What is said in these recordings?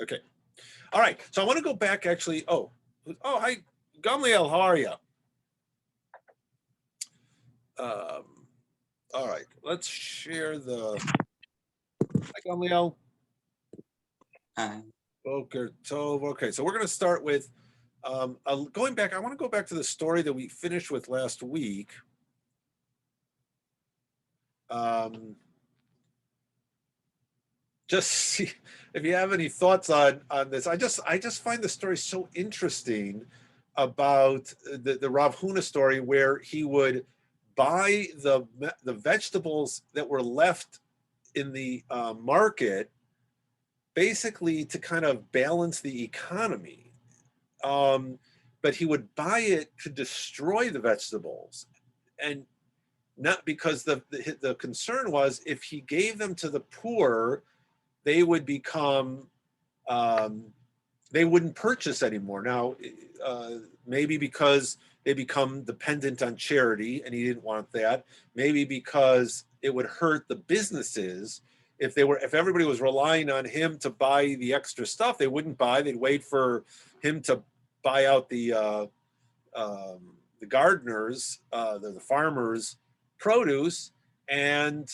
Okay. All right. So I want to go back actually. Hi, Gamliel. How are you? All right. Let's share the. Hi, Gamliel. Hi. Okay. Okay. So we're going to start with going back. I want to go back to the story that we finished with last week. Just see if you have any thoughts on this. I just find the story so interesting about the Rav Huna story, where he would buy the vegetables that were left in the market, basically to kind of balance the economy. But he would buy it to destroy the vegetables, and not because the concern was if he gave them to the poor, they would become um, they wouldn't purchase anymore. Now, maybe because they become dependent on charity, and he didn't want that. Maybe because it would hurt the businesses if everybody was relying on him to buy the extra stuff. They wouldn't buy. They'd wait for him to buy out the gardeners, the farmers' produce, and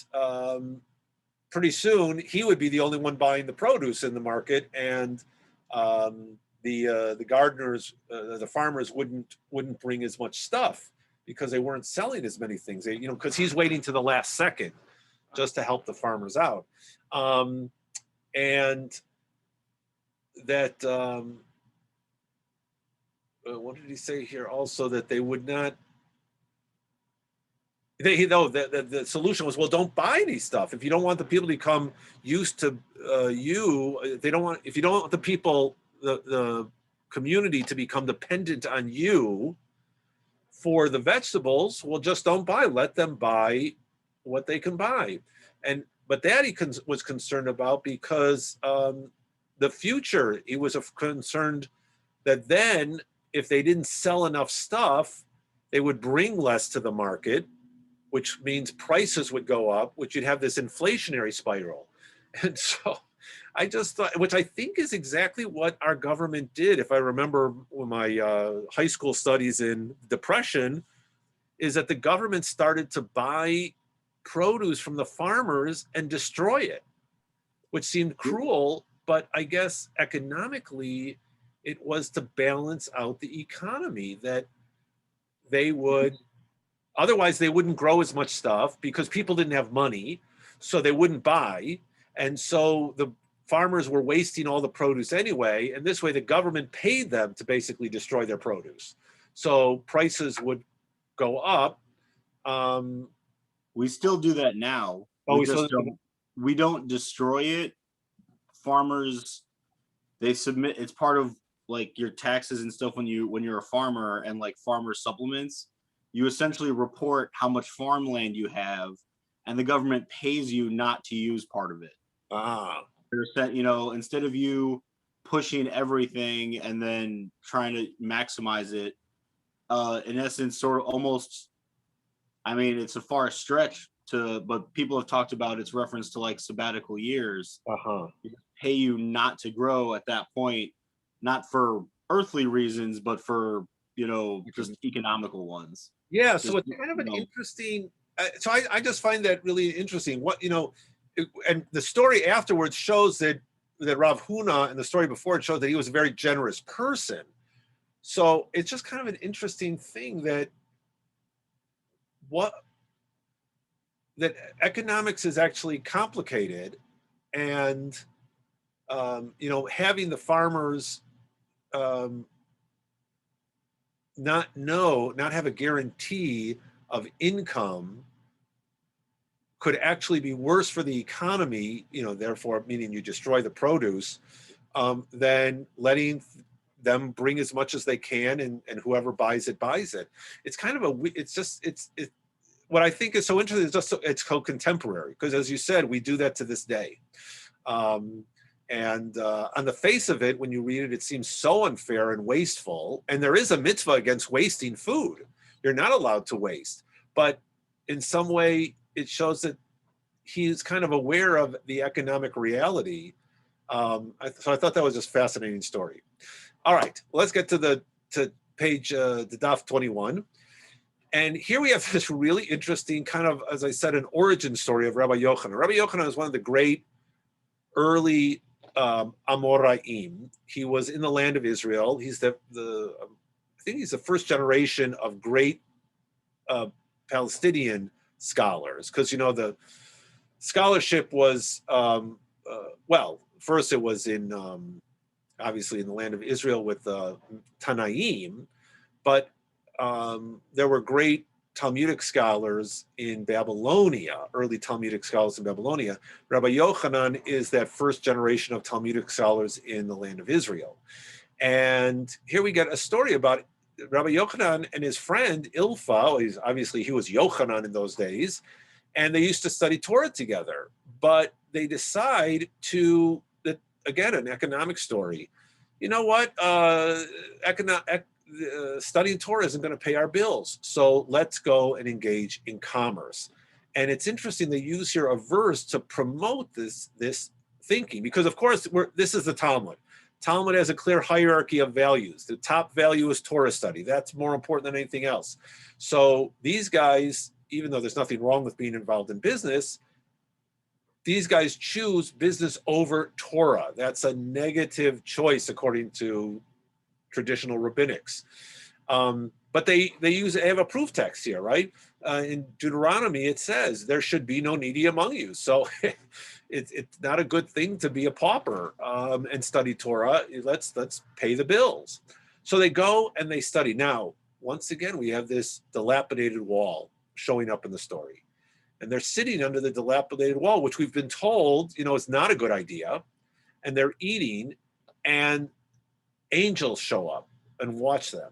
pretty soon he would be the only one buying the produce in the market, and the gardeners, the farmers wouldn't bring as much stuff because they weren't selling as many things. Because he's waiting to the last second just to help the farmers out, and that. What did he say here? Also, that they would not. The solution was, well, don't buy any stuff if you don't want the people to become used to you. If you don't want the people, the community, to become dependent on you for the vegetables, well, just don't buy. Let them buy what they can buy. But that he was concerned about because the future. He was concerned that then if they didn't sell enough stuff, they would bring less to the market, which means prices would go up, which you'd have this inflationary spiral. And so I just thought, which I think is exactly what our government did, if I remember my high school studies in depression, is that the government started to buy produce from the farmers and destroy it, which seemed cruel, but I guess economically it was to balance out the economy, that they would. Otherwise, they wouldn't grow as much stuff because people didn't have money, so they wouldn't buy. And so the farmers were wasting all the produce anyway. And this way, the government paid them to basically destroy their produce. So prices would go up. We still do that now. We don't destroy it. Farmers, they submit. It's part of like your taxes and stuff when you're a farmer, and like farmer supplements. You essentially report how much farmland you have, and the government pays you not to use part of it. Instead of you pushing everything and then trying to maximize it, in essence, sort of almost, I mean, it's a far stretch but people have talked about its reference to like sabbatical years. Pay you not to grow at that point, not for earthly reasons, but for, just economical ones. Yeah, so it's kind of an interesting. So I just find that really interesting. And the story afterwards shows that Rav Huna, and the story before it showed that he was a very generous person. So it's just kind of an interesting thing that economics is actually complicated, and having the farmers not have a guarantee of income could actually be worse for the economy, therefore meaning you destroy the produce, than letting them bring as much as they can, and whoever buys it. It's kind of what I think is so interesting is just it's so contemporary, because as you said, we do that to this day. And on the face of it, when you read it, it seems so unfair and wasteful. And there is a mitzvah against wasting food. You're not allowed to waste. But in some way, it shows that he's kind of aware of the economic reality. So I thought that was just a fascinating story. All right, let's get to page the Daf 21. And here we have this really interesting kind of, as I said, an origin story of Rabbi Yochanan. Rabbi Yochanan is one of the great early Amoraim. He was in the land of Israel. He's I think he's the first generation of great Palestinian scholars, because the scholarship was first it was in obviously in the land of Israel with Tanaim, but there were great Talmudic scholars in Babylonia, early Talmudic scholars in Babylonia. Rabbi Yochanan is that first generation of Talmudic scholars in the land of Israel. And here we get a story about Rabbi Yochanan and his friend Ilfa. He was Yochanan in those days, and they used to study Torah together. But they decide again, an economic story. You know what? Studying Torah isn't going to pay our bills, so let's go and engage in commerce. And it's interesting they use here a verse to promote this thinking, because of course this is the Talmud. Talmud has a clear hierarchy of values. The top value is Torah study. That's more important than anything else. So these guys, even though there's nothing wrong with being involved in business, these guys choose business over Torah. That's a negative choice according to traditional rabbinics. But they have a proof text here, right? In Deuteronomy, it says there should be no needy among you. So it's not a good thing to be a pauper and study Torah. Let's pay the bills. So they go and they study. Now, once again, we have this dilapidated wall showing up in the story. And they're sitting under the dilapidated wall, which we've been told, is not a good idea. And they're eating, and angels show up and watch them.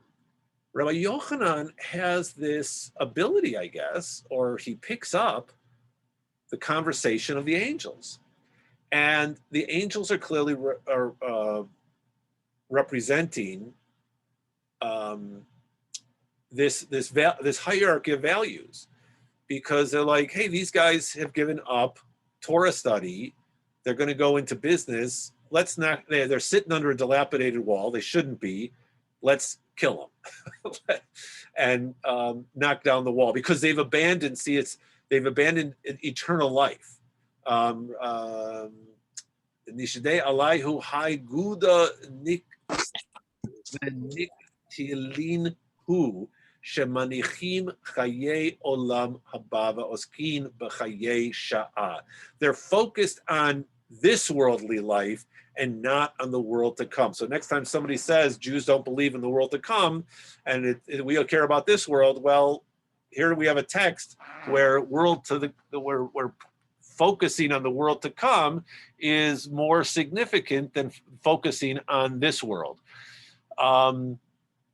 Rabbi Yochanan has this ability, I guess, or he picks up the conversation of the angels. And the angels are clearly representing this hierarchy of values, because they're like, hey, these guys have given up Torah study. They're going to go into business. They're sitting under a dilapidated wall. They shouldn't be. Let's kill them and knock down the wall, because they've abandoned eternal life. Nishadei alayhu hai guda niktilin hu shemanichim chaye olam haba oskin b'chaye sha'a. They're focused on this worldly life and not on the world to come. So next time somebody says Jews don't believe in the world to come and we don't care about this world, well, here we have a text where we're focusing on the world to come is more significant than focusing on this world.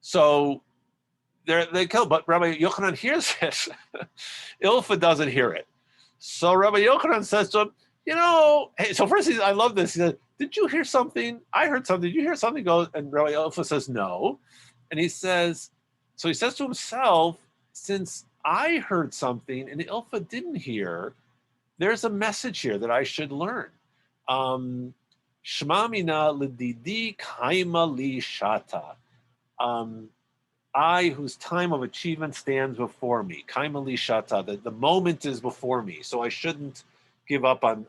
So they kill, but Rabbi Yochanan hears it. Ilfa doesn't hear it. So Rabbi Yochanan says to him, hey, so first I love this. He said, did you hear something? I heard something. Did you hear something? And Rabbi Ilfa says, no. And he says to himself, since I heard something and Ilfa didn't hear, there's a message here that I should learn. Shma mina l'didi kaima li shata. I, whose time of achievement stands before me. Kaima li shata. The moment is before me, so I shouldn't give up on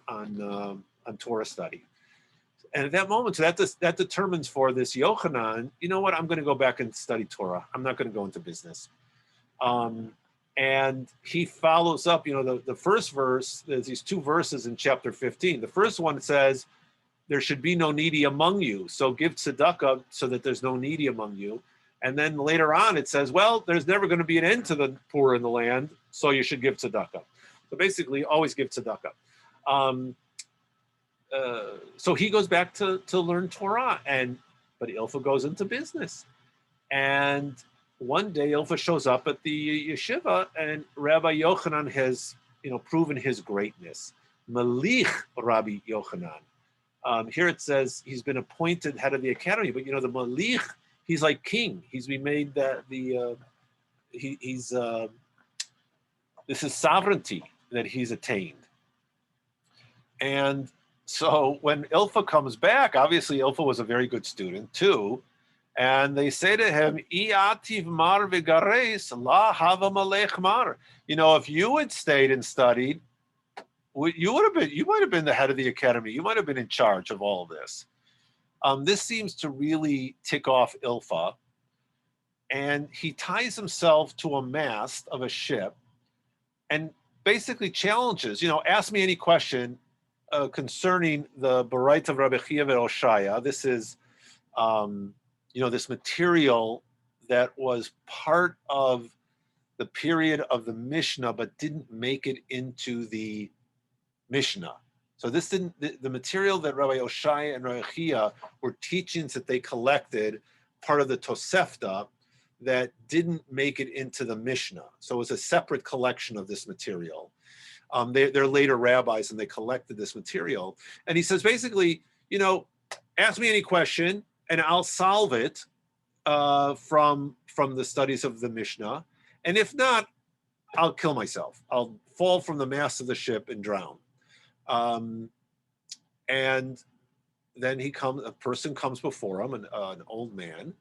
Torah study. And at that moment, so that determines for this Yochanan, you know what, I'm going to go back and study Torah. I'm not going to go into business. And he follows up, the first verse, there's these two verses in chapter 15. The first one says, there should be no needy among you, so give tzedakah so that there's no needy among you. And then later on it says, well, there's never going to be an end to the poor in the land, so you should give tzedakah. So basically, always give tzedakah. So he goes back to learn Torah, but Ilfa goes into business. And one day Ilfa shows up at the yeshiva, and Rabbi Yochanan has, proven his greatness. Malich Rabbi Yochanan. Here it says he's been appointed head of the academy, but the Malich, he's like king. He's been made this is sovereignty that he's attained. And So when Ilfa comes back, obviously Ilfa was a very good student too. And they say to him, "Iativ mar v'gares la hava malech mar." You know, if you had stayed and studied, you might have been the head of the academy. You might have been in charge of all of this. This seems to really tick off Ilfa. And he ties himself to a mast of a ship and basically challenges, ask me any question concerning the Baraita of Rabbi Chiya Oshaya. This is, this material that was part of the period of the Mishnah, but didn't make it into the Mishnah. So this didn't, the material that Rabbi Oshaya and Rabbi Chiya were teachings that they collected, part of the Tosefta, that didn't make it into the Mishnah. So it was a separate collection of this material. They're later rabbis and they collected this material. And he says, basically, ask me any question and I'll solve it from the studies of the Mishnah. And if not, I'll kill myself. I'll fall from the mast of the ship and drown. And then a person comes before him, an old man,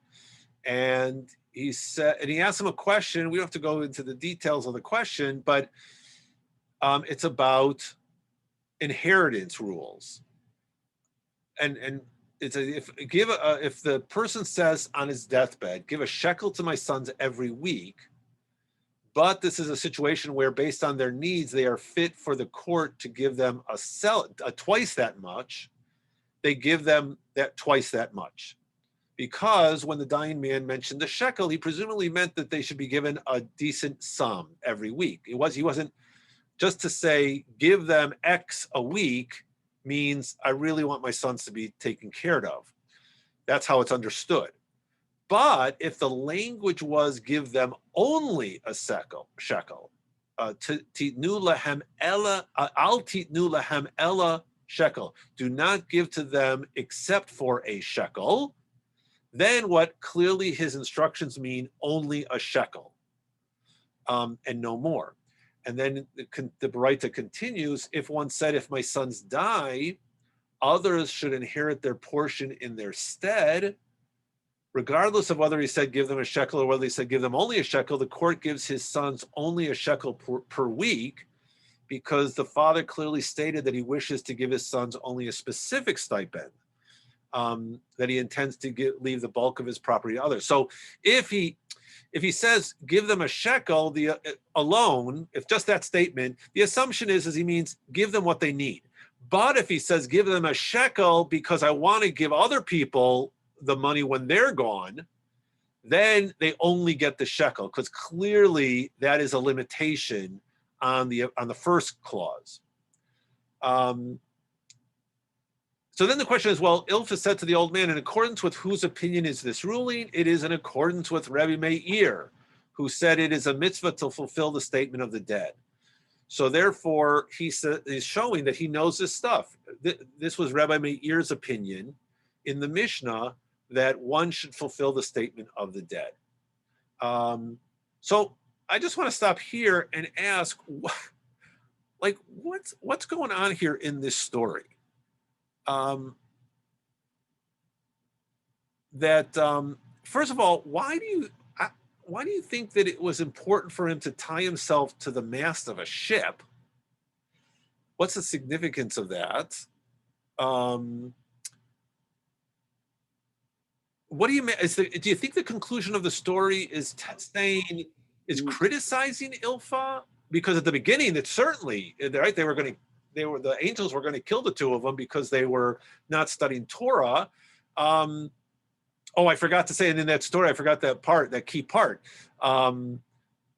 and he asks him a question. We don't have to go into the details of the question, but it's about inheritance rules. And it's if the person says on his deathbed, give a shekel to my sons every week, but this is a situation where based on their needs, they are fit for the court to give them a twice that much. They give them that twice that much. Because when the dying man mentioned the shekel, he presumably meant that they should be given a decent sum every week. He wasn't just to say, give them X a week means I really want my sons to be taken care of. That's how it's understood. But if the language was give them only a shekel, titnu lahem ella, al titnu lahem ella shekel, do not give to them except for a shekel, then what clearly his instructions mean only a shekel and no more. And then the Baraita continues, if one said, if my sons die, others should inherit their portion in their stead, regardless of whether he said give them a shekel or whether he said give them only a shekel, the court gives his sons only a shekel per week because the father clearly stated that he wishes to give his sons only a specific stipend. That he intends to leave the bulk of his property to others. So if he says give them a shekel alone, if just that statement, the assumption is he means give them what they need. But if he says give them a shekel because I want to give other people the money when they're gone, then they only get the shekel because clearly that is a limitation on the first clause. So then the question is, well, Ilfa said to the old man, in accordance with whose opinion is this ruling? It is in accordance with Rabbi Meir, who said it is a mitzvah to fulfill the statement of the dead. So therefore, he's showing that he knows this stuff. This was Rabbi Meir's opinion in the Mishnah that one should fulfill the statement of the dead. So I just want to stop here and ask, what's going on here in this story? First of all, why do you think that it was important for him to tie himself to the mast of a ship? What's the significance of that? What do you mean? Do you think the conclusion of the story is criticizing Ilfa? Because at the beginning, it's certainly right. The angels were going to kill the two of them because they were not studying Torah. I forgot to say, and in that story, I forgot that key part. One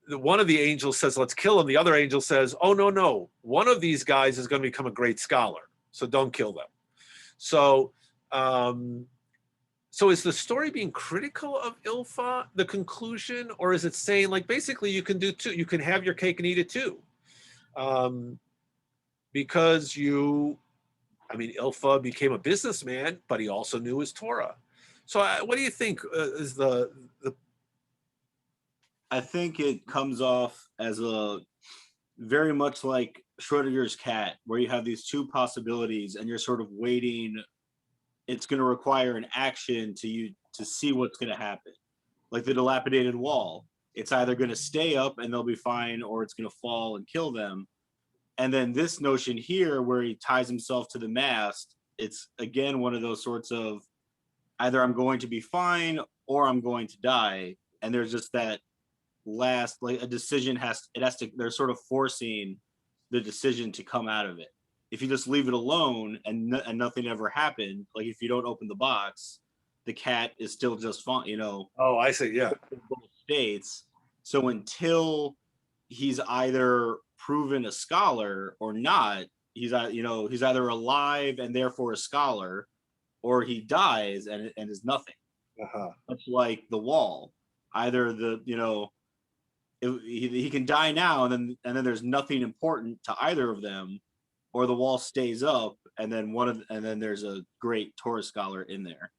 of the angels says, let's kill him. The other angel says, oh, no. One of these guys is going to become a great scholar, so don't kill them. So is the story being critical of Ilfa, the conclusion, or is it saying, basically you can do two, you can have your cake and eat it too? Because Ilfa became a businessman, but he also knew his Torah. So what do you think is the? I think it comes off as a very much like Schrodinger's cat, where you have these two possibilities and you're sort of waiting. It's going to require an action to you to see what's going to happen. Like the dilapidated wall, it's either going to stay up and they'll be fine, or it's going to fall and kill them. And then this notion here, where he ties himself to the mast, it's again one of those sorts of either I'm going to be fine or I'm going to die. And there's just that last, like a decision has to, they're sort of forcing the decision to come out of it. If you just leave it alone and nothing ever happened, like if you don't open the box, the cat is still just fine, you know, Oh, I see. Yeah. in both states. So until he's either proven a scholar or not, he's he's either alive and therefore a scholar, or he dies and is nothing. Uh-huh. Much like the wall, either he can die now and then there's nothing important to either of them, or the wall stays up and then there's a great Torah scholar in there.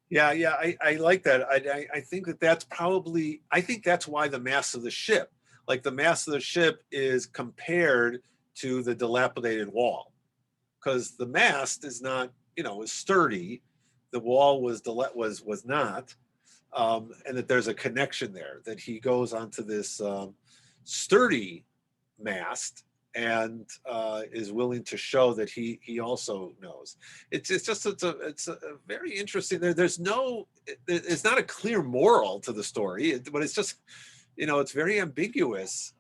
Yeah, yeah, I like that. I think that's probably, I think that's why the mast of the ship, like the mast of the ship is compared to the dilapidated wall, because the mast is not, is sturdy. The wall was not, and that there's a connection there, that he goes onto this sturdy mast and is willing to show that he also knows. It's a very interesting. There's no, it's not a clear moral to the story, but it's just, it's very ambiguous,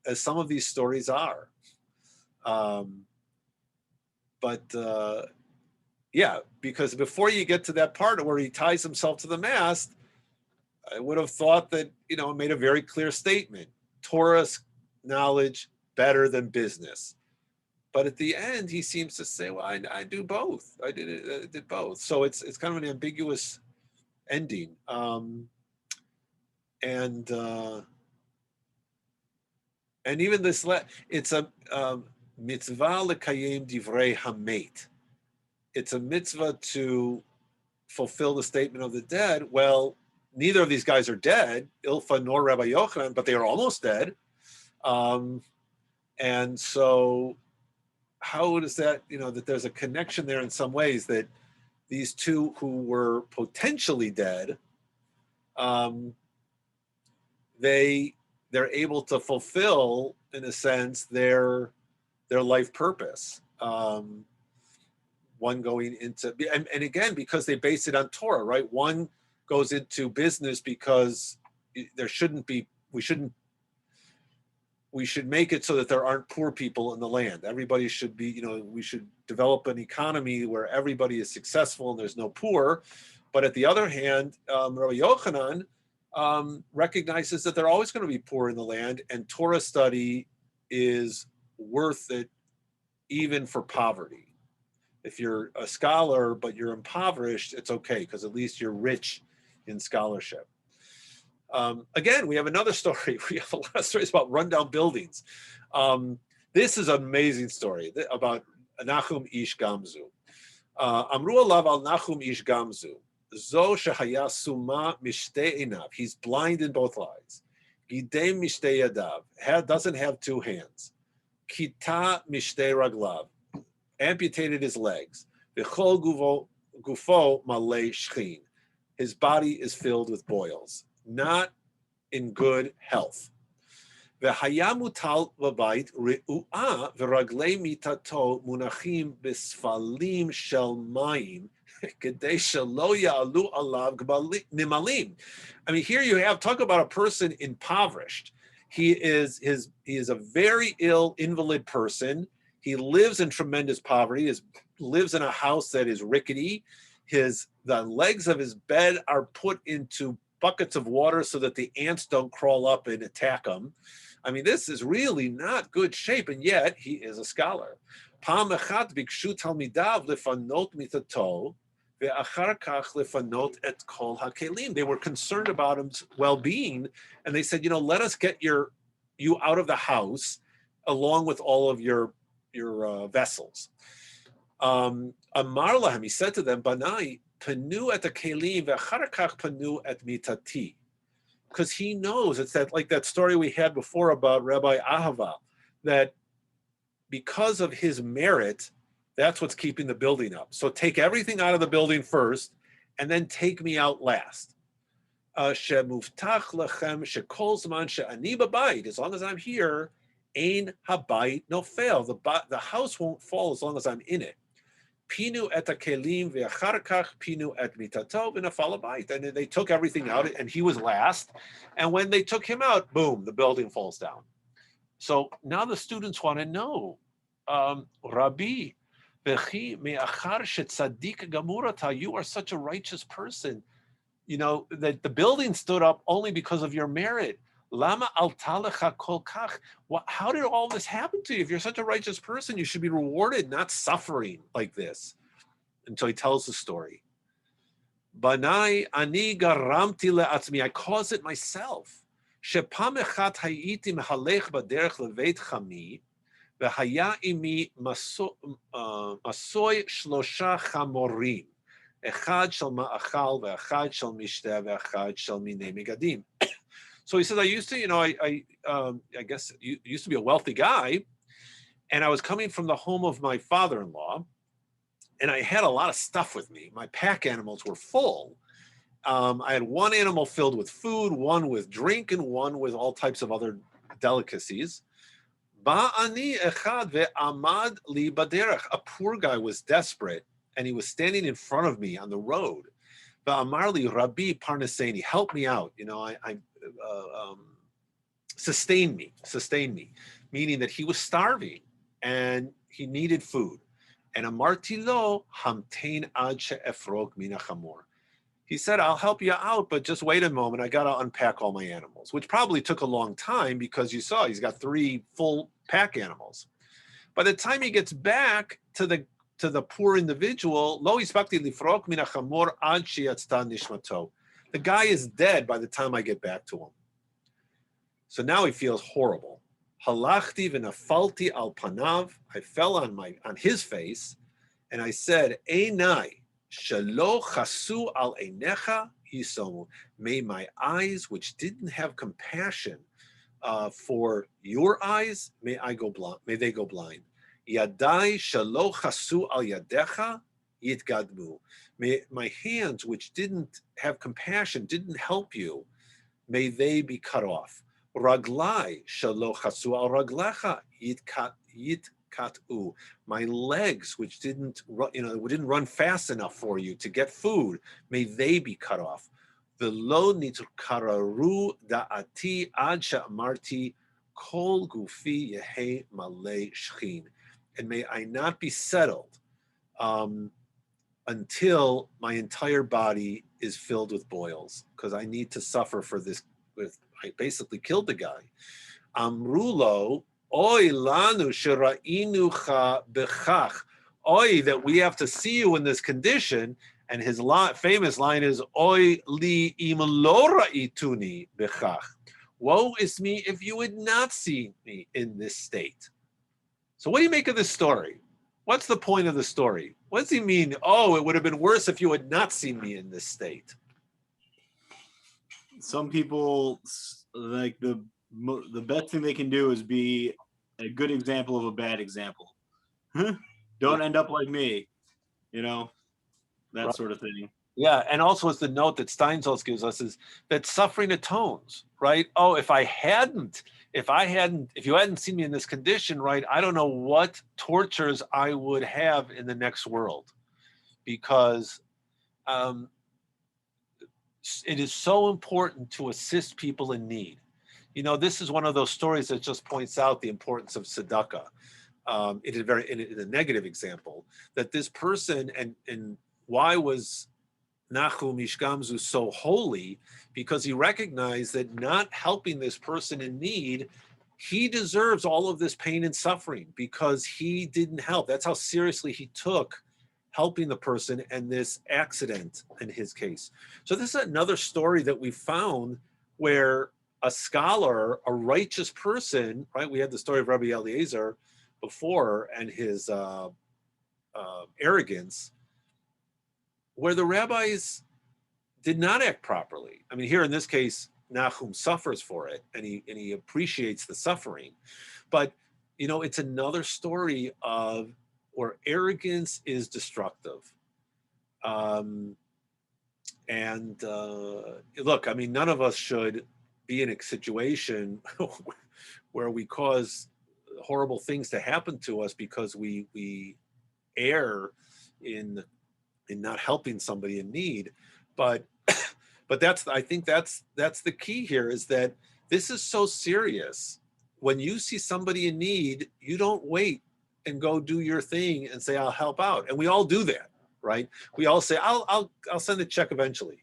as some of these stories are. But yeah, because before you get to that part where he ties himself to the mast, I would have thought that, it made a very clear statement: Torah's knowledge better than business. But at the end, he seems to say, well, I do both. I did both. So it's kind of an ambiguous ending. And even this, it's a mitzvah lekayim divrei hamet. It's a mitzvah to fulfill the statement of the dead. Well, neither of these guys are dead, Ilfa nor Rabbi Yochanan, but they are almost dead. And so how does that, that there's a connection there in some ways, that these two who were potentially dead, they're able to fulfill, in a sense, their life purpose. One going into, and again, because they base it on Torah, right? One goes into business because we should make it so that there aren't poor people in the land. Everybody should be, we should develop an economy where everybody is successful and there's no poor. But at the other hand, Rabbi Yochanan recognizes that there are always going to be poor in the land, and Torah study is worth it even for poverty. If you're a scholar but you're impoverished, it's okay, because at least you're rich in scholarship. Again, we have another story. We have a lot of stories about rundown buildings. This is an amazing story about Nachum Ish Gamzu. Amru alav al Nachum Ish Gamzu, zo shehaya suma mishtei einav. He's blind in both eyes. Gidei mishtei yadav, doesn't have two hands. Kita mishtei raglav, amputated his legs. V'chol gufo malei shchin. His body is filled with boils, not in good health. V'haya mutal b'bayit re'u'a v'raglei mitato munachim b'sfalim shel mayim kedei shelo ya'alu alav nimalim. I mean, here you have, talk about a person impoverished. He is a very ill, invalid person. He lives in tremendous poverty. Lives in a house that is rickety. The legs of his bed are put into buckets of water so that the ants don't crawl up and attack him. I mean, this is really not good shape, and yet he is a scholar. Pam echat bikshu talmidav lefanot mitato ve'achar kach lefanot et kol hakelim. They were concerned about his well-being, and they said, let us get you out of the house along with all of your vessels. Amar lahem, he said to them, Banai, panu et kelim ve'achar kach panu et mitati. Because he knows, it's that, like that story we had before about Rabbi Ahava, that because of his merit, that's what's keeping the building up. So take everything out of the building first, and then take me out last. Shemuvtach lechem shekol zman she'ani b'bayit. As long as I'm here, ein habayit nofel. The house won't fall as long as I'm in it. Pinu et hakelim ve'achar kach pinu et mitato v'nafal habayit. And they took everything out, and he was last. And when they took him out, boom, the building falls down. So now the students want to know, Rabbi, vechi me'achar shetzadik gamurata, you are such a righteous person. You know, that the building stood up only because of your merit. Lama alta lecha kol kach. How did all this happen to you? If you're such a righteous person, you should be rewarded, not suffering like this. Until he tells the story. Banai ani garamti le'atzmi. I caused it myself. Shepam echat hayiti mehalech baderech leveit chami, v'haya imi masoy shlosha chamorim. Echad shel ma'achal ve'echad shel mishteh ve'echad shel minei megadim. So he says, I used to, I guess you used to be a wealthy guy, and I was coming from the home of my father-in-law, and I had a lot of stuff with me. My pack animals were full. I had one animal filled with food, one with drink, and one with all types of other delicacies. Ba'ani echad ve'amad li baderech. A poor guy was desperate, and he was standing in front of me on the road. Va'amar li Rabbi Parnaseni, help me out. Sustain me, meaning that he was starving and he needed food. And amarti lo hamtein ad she'efrog mina chamor. He said, I'll help you out, but just wait a moment. I got to unpack all my animals, which probably took a long time because you saw he's got 3 full pack animals. By the time he gets back to the poor individual, lo hispakti lifrok min hachamor ad sheyatzta nishmato. The guy is dead by the time I get back to him. So now he feels horrible. Halachti v'nafalti al panav. I fell on his face, and I said, Einai shelo chasu al einecha hisomu. May my eyes, which didn't have compassion for your eyes, may they go blind. Yadai shelo chasu al yadecha yitgadmu. May my hands, which didn't have compassion, didn't help you, may they be cut off. Raglai shelo chasu al raglecha yitkatu. My legs, which didn't run fast enough for you to get food, may they be cut off. V'lo nitkararu da'ati ad she'amarti kol gufi yehe malei shchin. And may I not be settled until my entire body is filled with boils, because I need to suffer for this. I basically killed the guy. Amrulo, oy lanu sherainucha bechach. Oy, that we have to see you in this condition. And his famous line is, oy li im lo ra'ituni bechach. Woe is me if you would not see me in this state. So what do you make of this story? What's the point of the story? What does he mean? Oh, it would have been worse if you had not seen me in this state. Some people, like the best thing they can do is be a good example of a bad example. Don't end up like me, that Right. sort of thing. Yeah, and also as the note that Steinsaltz gives us is that suffering atones, right? Oh, if you hadn't seen me in this condition, right, I don't know what tortures I would have in the next world, because it is so important to assist people in need. This is one of those stories that just points out the importance of tzedakah. It is in a negative example that this person, and why was Nachum Ish Gamzu so holy? Because he recognized that not helping this person in need, he deserves all of this pain and suffering because he didn't help. That's how seriously he took helping the person and this accident in his case. So this is another story that we found where a scholar, a righteous person, right? We had the story of Rabbi Eliezer before and his arrogance, where the rabbis did not act properly. I mean, here in this case, Nahum suffers for it, and he appreciates the suffering. But it's another story of where arrogance is destructive. Um, and look, I mean, none of us should be in a situation where we cause horrible things to happen to us because we err in not helping somebody in need. But but I think that's the key here, is that this is so serious. When you see somebody in need, you don't wait and go do your thing and say, I'll help out. And we all do that, right? We all say, I'll send a check eventually.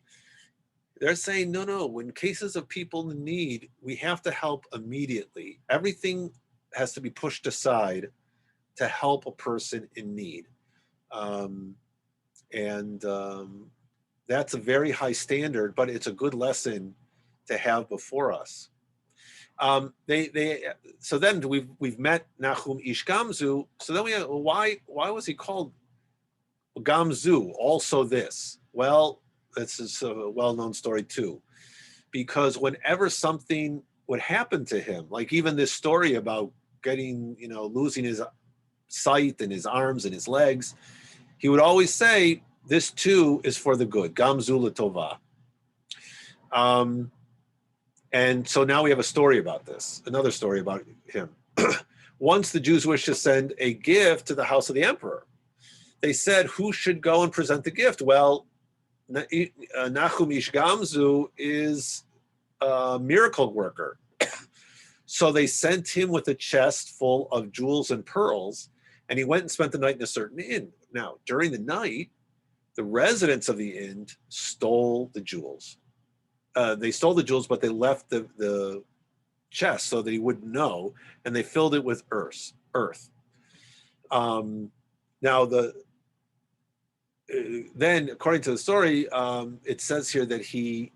They're saying, no, when cases of people in need, we have to help immediately. Everything has to be pushed aside to help a person in need. Um, and that's a very high standard, but it's a good lesson to have before us. So then we've met Nahum Ish Gamzu. So then why was he called Gamzu? Also this. Well, this is a well-known story too, because whenever something would happen to him, like even this story about losing his sight and his arms and his legs, he would always say, this too is for the good. Gamzu l'tova. And so now we have a story about this, another story about him. Once the Jews wished to send a gift to the house of the emperor. They said, who should go and present the gift? Well, Nahum Ish Gamzu is a miracle worker. So they sent him with a chest full of jewels and pearls, and he went and spent the night in a certain inn. Now, during the night, the residents of the inn stole the jewels. They stole the jewels, but they left the chest so that he wouldn't know, and they filled it with earth. Now, then, according to the story, it says here that he.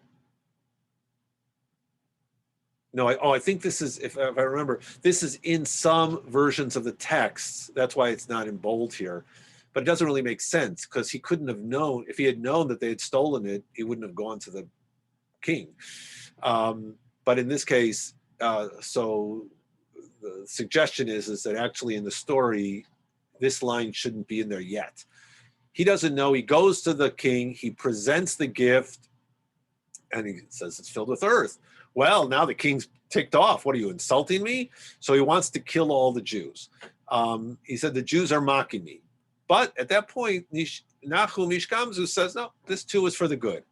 No, I think this is, if I remember, this is in some versions of the texts. That's why it's not in bold here. But it doesn't really make sense, because he couldn't have known. If he had known that they had stolen it, he wouldn't have gone to the king. But in this case, so the suggestion is that actually in the story, this line shouldn't be in there yet. He doesn't know. He goes to the king, he presents the gift, and he says it's filled with earth. Well, now the king's ticked off. What are you, insulting me? So he wants to kill all the Jews. He said, the Jews are mocking me. But at that point, Nahum Ish Gamzu says, no, this too is for the good.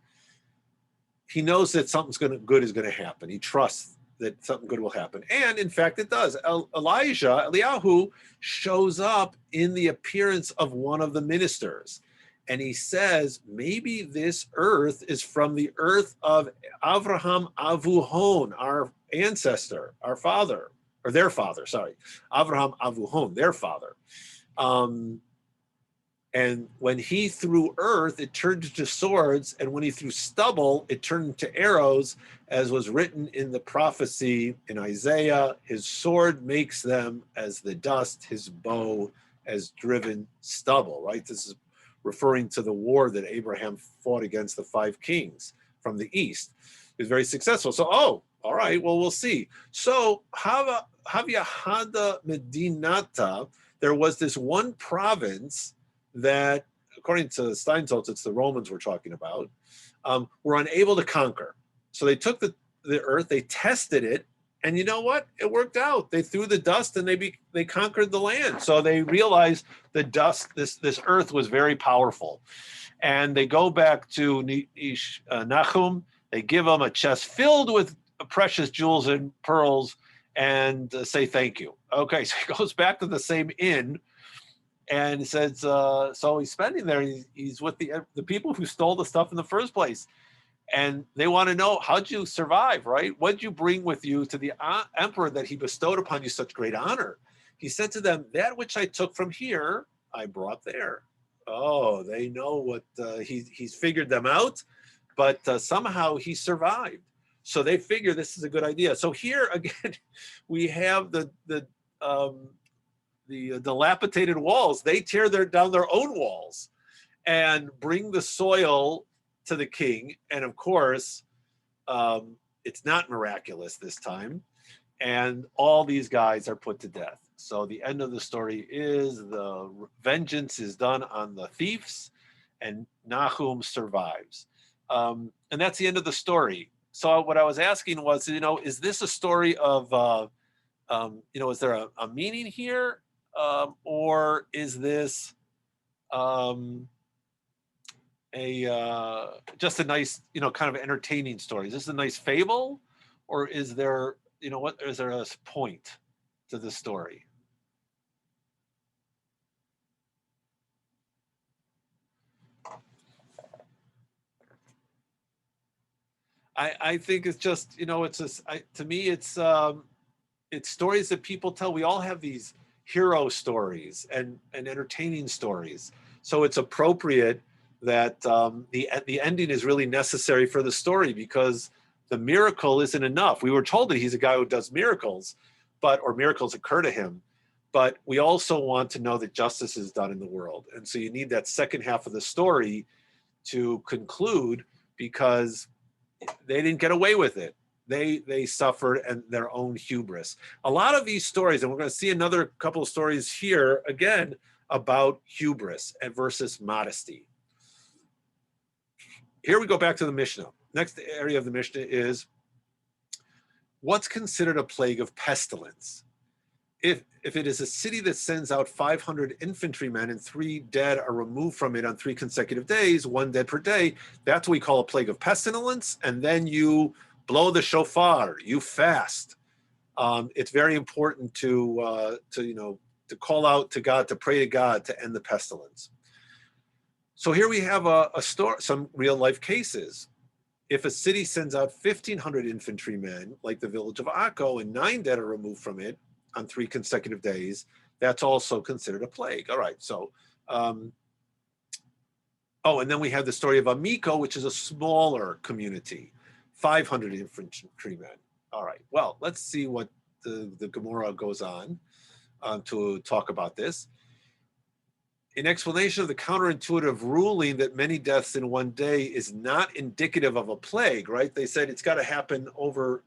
He knows that something good is going to happen. He trusts that something good will happen. And in fact, it does. Eliyahu shows up in the appearance of one of the ministers. And he says, maybe this earth is from the earth of Avraham Avuhon, our ancestor, our father, or their father, sorry. Avraham Avuhon, their father. And when he threw earth, it turned into swords. And when he threw stubble, it turned into arrows, as was written in the prophecy in Isaiah. His sword makes them as the dust, his bow as driven stubble, right? This is referring to the war that Abraham fought against the 5 kings from the east. He was very successful. So, all right, well, we'll see. So, Havia Hada Medinata, there was this one province that, according to Steinsaltz, it's the Romans we're talking about, were unable to conquer. So they took the earth, they tested it, and you know what? It worked out. They threw the dust and they conquered the land. So they realized the dust, this earth was very powerful. And they go back to Nahum, they give him a chest filled with precious jewels and pearls and say thank you. Okay, so he goes back to the same inn, and he says, so he's spending there. He's with the people who stole the stuff in the first place. And they want to know, how'd you survive, right? What'd you bring with you to the emperor that he bestowed upon you such great honor? He said to them, that which I took from here, I brought there. Oh, they know what, he's figured them out, but somehow he survived. So they figure this is a good idea. So here again, we have the dilapidated walls. They tear down their own walls and bring the soil to the king. And of course, it's not miraculous this time. And all these guys are put to death. So the end of the story is the vengeance is done on the thieves, and Nahum survives. And that's the end of the story. So what I was asking was, is this a story of, is there a meaning here, or is this just a nice, kind of entertaining story? Is this a nice fable, or is there, is there a point to the story? I think it's just, it's just, to me, it's stories that people tell. We all have these hero stories and entertaining stories. So it's appropriate that the ending is really necessary for the story, because the miracle isn't enough. We were told that he's a guy who does miracles, or miracles occur to him. But we also want to know that justice is done in the world. And so you need that second half of the story to conclude, because they didn't get away with it. They suffered and their own hubris. A lot of these stories, and we're going to see another couple of stories here again about hubris and versus modesty. Here we go back to the Mishnah. Next area of the Mishnah is what's considered a plague of pestilence. If it is a city that sends out 500 infantrymen and 3 dead are removed from it on 3 consecutive days, 1 dead per day, that's what we call a plague of pestilence. And then you blow the shofar, you fast. It's very important to call out to God, to pray to God to end the pestilence. So here we have a story, some real life cases. If a city sends out 1,500 infantrymen, like the village of Akko, and 9 dead are removed from it on 3 consecutive days, that's also considered a plague. All right, so, and then we have the story of Amiko, which is a smaller community, 500 infantrymen. All right, well, let's see what the Gemara goes on to talk about this. In explanation of the counterintuitive ruling that many deaths in 1 day is not indicative of a plague, right? They said it's got to happen over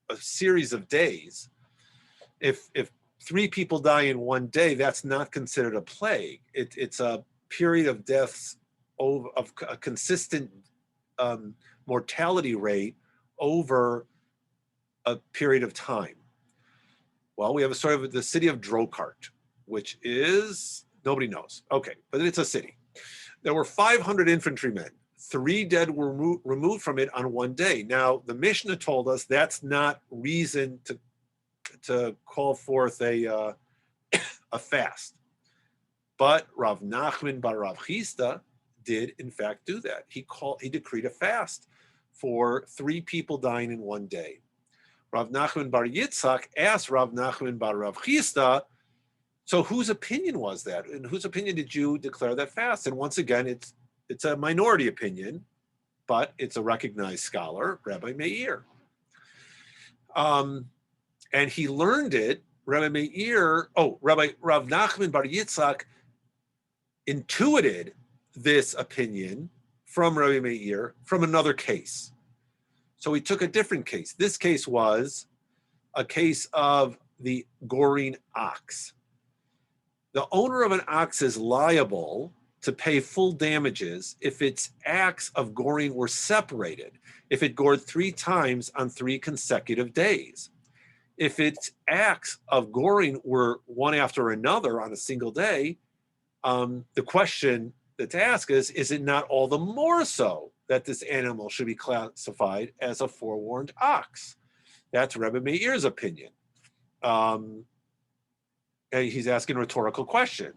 a series of days. If 3 people die in 1 day, that's not considered a plague. It's a period of deaths of a consistent mortality rate over a period of time. Well, we have a story of the city of Drokart, which is, nobody knows. Okay, but it's a city. There were 500 infantrymen. 3 dead were removed from it on 1 day. Now, the Mishnah told us that's not reason to call forth a fast. But Rav Nachman bar Rav Chisda did in fact do that. He decreed a fast for 3 people dying in 1 day. Rav Nachman bar Yitzchak asked Rav Nachman bar Rav Chisda, so whose opinion was that? And whose opinion did you declare that fast? And once again, it's a minority opinion, but it's a recognized scholar, Rabbi Meir. And he learned it, Rav Nachman bar Yitzchak intuited this opinion from Rabbi Meir from another case. So he took a different case. This case was a case of the goring ox. The owner of an ox is liable to pay full damages if its acts of goring were separated, if it gored 3 times on 3 consecutive days. If its acts of goring were one after another on a single day, the question that's asked is it not all the more so that this animal should be classified as a forewarned ox? That's Rebbe Meir's opinion. And he's asking a rhetorical question.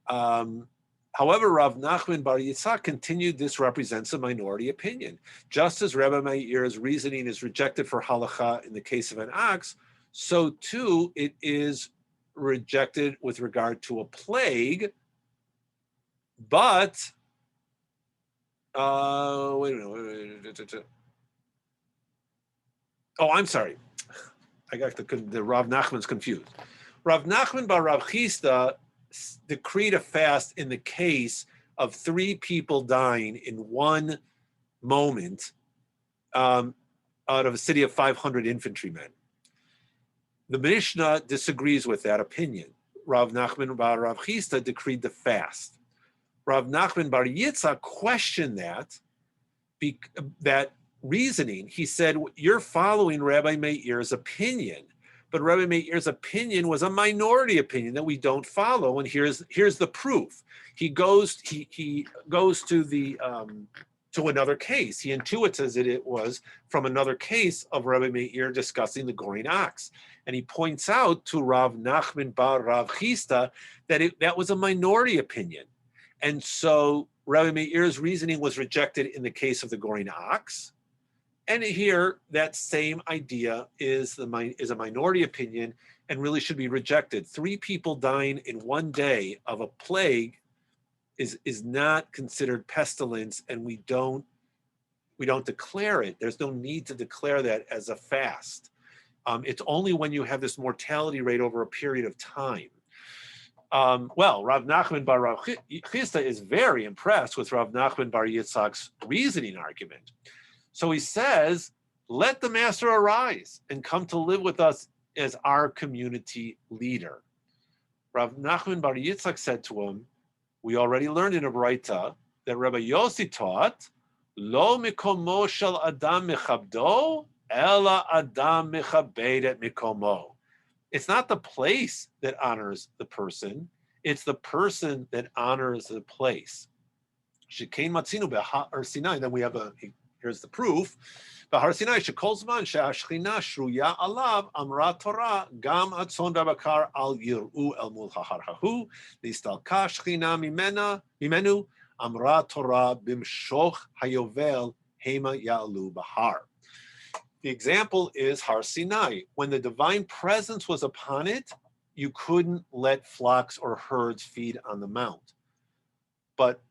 However, Rav Nachman bar Yitzchak continued, this represents a minority opinion. Just as Rebbe Meir's reasoning is rejected for halacha in the case of an ox, so too it is rejected with regard to a plague. But, wait a minute. Oh, I'm sorry. I got the Rav Nachman's confused. Rav Nachman bar Rav Chisda decreed a fast in the case of 3 people dying in 1 moment out of a city of 500 infantrymen. The Mishnah disagrees with that opinion. Rav Nachman bar Rav Chisda decreed the fast. Rav Nachman bar Yitzhak questioned that reasoning. He said, you're following Rabbi Meir's opinion, but Rabbi Meir's opinion was a minority opinion that we don't follow. And here's the proof. He goes to the to another case. He intuits as it was from another case of Rabbi Meir discussing the goring ox. And he points out to Rav Nachman bar Rav Chisda that that was a minority opinion. And so Rabbi Meir's reasoning was rejected in the case of the goring ox. And here, that same idea is a minority opinion and really should be rejected. 3 people dying in one day of a plague is not considered pestilence, and we don't declare it. There's no need to declare that as a fast. It's only when you have this mortality rate over a period of time. Rav Nachman bar Rav Chisda is very impressed with Rav Nachman bar Yitzhak's reasoning argument. So he says, let the master arise and come to live with us as our community leader. Rav Nachman bar Yitzhak said to him, we already learned in a Braita that Rabbi Yossi taught, Lo mikomo shel adam mechabdo, ela adam mechabed et mikomo. It's not the place that honors the person, it's the person that honors the place. Shekain matzinu b'har Sinai, then we have here's the proof. B'har Sinai shekol zman she'ashchina shruya alav amra Torah gam atzon v'abakar al yir'u el mul hahar hahu nistalka shchina mimenu amra Torah bimshoch hayovel hema ya'alu b'har. The example is Har Sinai. When the divine presence was upon it, you couldn't let flocks or herds feed on the mount. But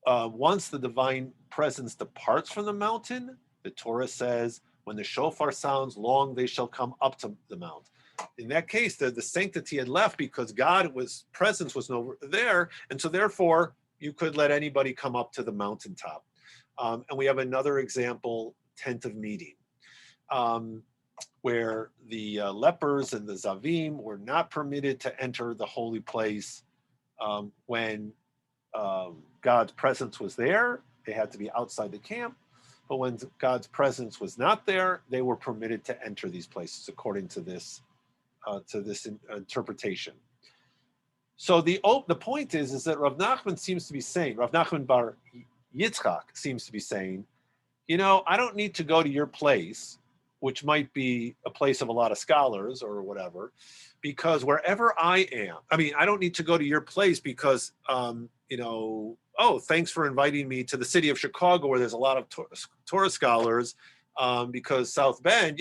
once the divine presence departs from the mountain, the Torah says, when the shofar sounds long, they shall come up to the mount. In that case, the sanctity had left because God's presence was no there. And so therefore, you could let anybody come up to the mountaintop. And we have another example, tent of meeting. Where the lepers and the Zavim were not permitted to enter the holy place when God's presence was there. They had to be outside the camp. But when God's presence was not there, they were permitted to enter these places according to this interpretation. So the point is that Rav Nachman seems to be saying, Rav Nachman bar Yitzchak seems to be saying, I don't need to go to your place, which might be a place of a lot of scholars or whatever, because wherever I am, I don't need to go to your place because, thanks for inviting me to the city of Chicago where there's a lot of Torah scholars, because South Bend,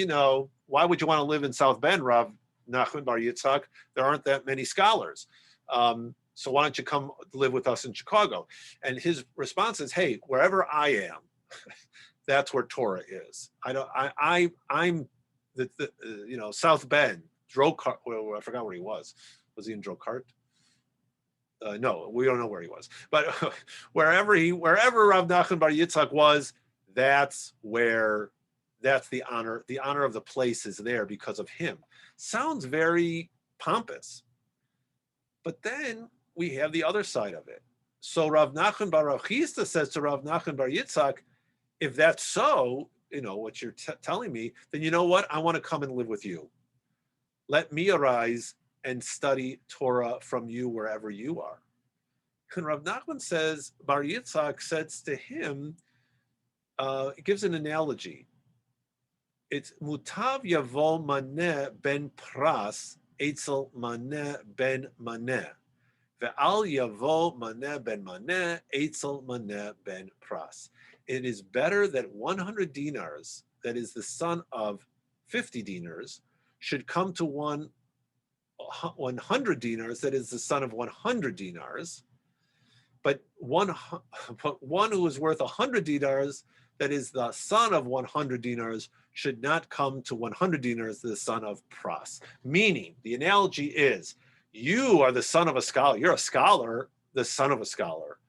why would you want to live in South Bend, Rav Nachman bar Yitzchak? There aren't that many scholars. So why don't you come live with us in Chicago? And his response is, hey, wherever I am, that's where Torah is. I'm South Bend, Drocart. Well, I forgot where he was. Was he in Drocart? No, we don't know where he was. But wherever Rav Nachman bar Yitzchak was, that's the honor. The honor of the place is there because of him. Sounds very pompous. But then we have the other side of it. So Rav Nachman bar Rav Chisda says to Rav Nachman bar Yitzchak, if that's so, what you're telling me, then you know what? I want to come and live with you. Let me arise and study Torah from you wherever you are. And Rav Nachman says, Bar Yitzchak says to him, it gives an analogy. It's mutav yavo maneh ben pras etzel maneh ben maneh. Ve'al yavo maneh ben maneh etzel maneh ben pras. It is better that 100 dinars, that is the son of 50 dinars, should come to 100 dinars, that is the son of 100 dinars, but one who is worth 100 dinars, that is the son of 100 dinars, should not come to 100 dinars, the son of pras. Meaning, the analogy is, you are the son of a scholar. You're a scholar, the son of a scholar.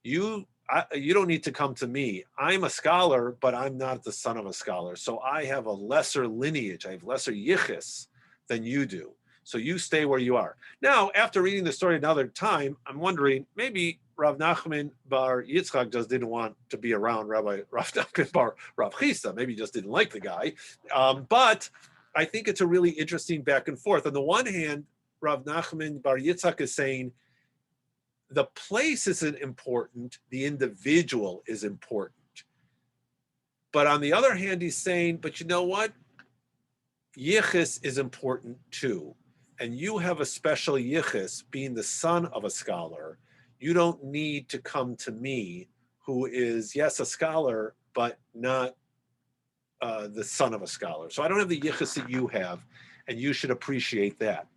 You don't need to come to me. I'm a scholar, but I'm not the son of a scholar. So I have a lesser lineage. I have lesser yichus than you do. So you stay where you are. Now, after reading the story another time, I'm wondering maybe Rav Nachman bar Yitzchak just didn't want to be around Rabbi Rav Nachman bar Rav Chisda. Maybe he just didn't like the guy. But I think it's a really interesting back and forth. On the one hand, Rav Nachman bar Yitzchak is saying the place isn't important, the individual is important. But on the other hand, he's saying, but you know what? Yichus is important too. And you have a special yichus, being the son of a scholar. You don't need to come to me, who is, yes, a scholar, but not the son of a scholar. So I don't have the yichus that you have, and you should appreciate that.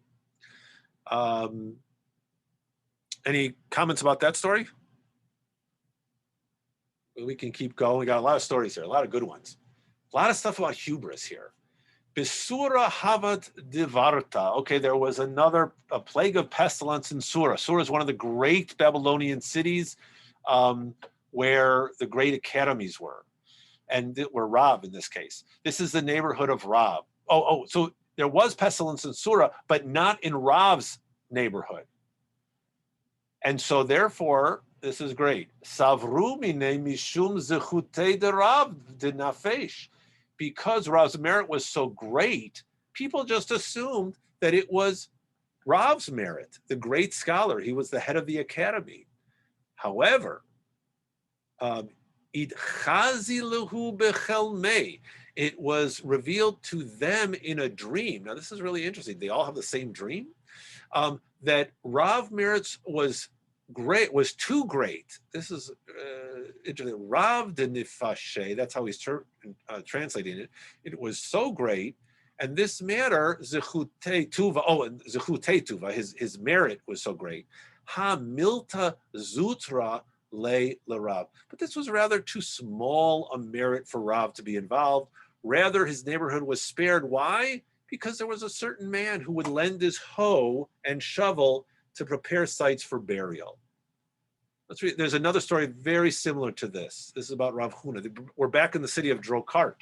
Any comments about that story? We can keep going. We got a lot of stories here, a lot of good ones. A lot of stuff about hubris here. Besura Havat Divarta. Okay, there was a plague of pestilence in Sura. Sura is one of the great Babylonian cities where the great academies were, and were Rav in this case. This is the neighborhood of Rav. So there was pestilence in Sura, but not in Rav's neighborhood. And so therefore, this is great. Savru mine mishum zechutei de Rav de nafesh. Because Rav's merit was so great, people just assumed that it was Rav's merit, the great scholar. He was the head of the academy. However, it was revealed to them in a dream. Now, this is really interesting. They all have the same dream. That Rav merit's was great, was too great. This is interesting. Rav de nifashe, that's how he's translating it. It was so great, and this matter, zechutei tuva, and zechutei tuva, his merit was so great. Ha milta zutra le Rav. But this was rather too small a merit for Rav to be involved. Rather, his neighborhood was spared. Why? Because there was a certain man who would lend his hoe and shovel to prepare sites for burial. There's another story very similar to this. This is about Rav Huna. We're back in the city of Drokart.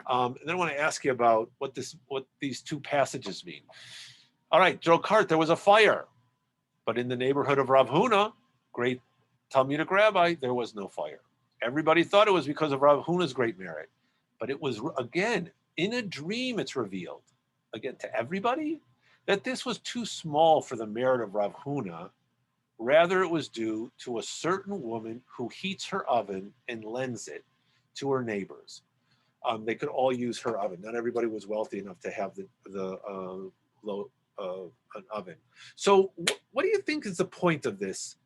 And then I want to ask you about what these two passages mean. All right, Drokart, there was a fire. But in the neighborhood of Rav Huna, great Talmudic rabbi, there was no fire. Everybody thought it was because of Rav Huna's great merit. But it was, again, in a dream it's revealed, again, to everybody, that this was too small for the merit of Rav Huna. Rather, it was due to a certain woman who heats her oven and lends it to her neighbors. They could all use her oven. Not everybody was wealthy enough to have an oven. So what do you think is the point of these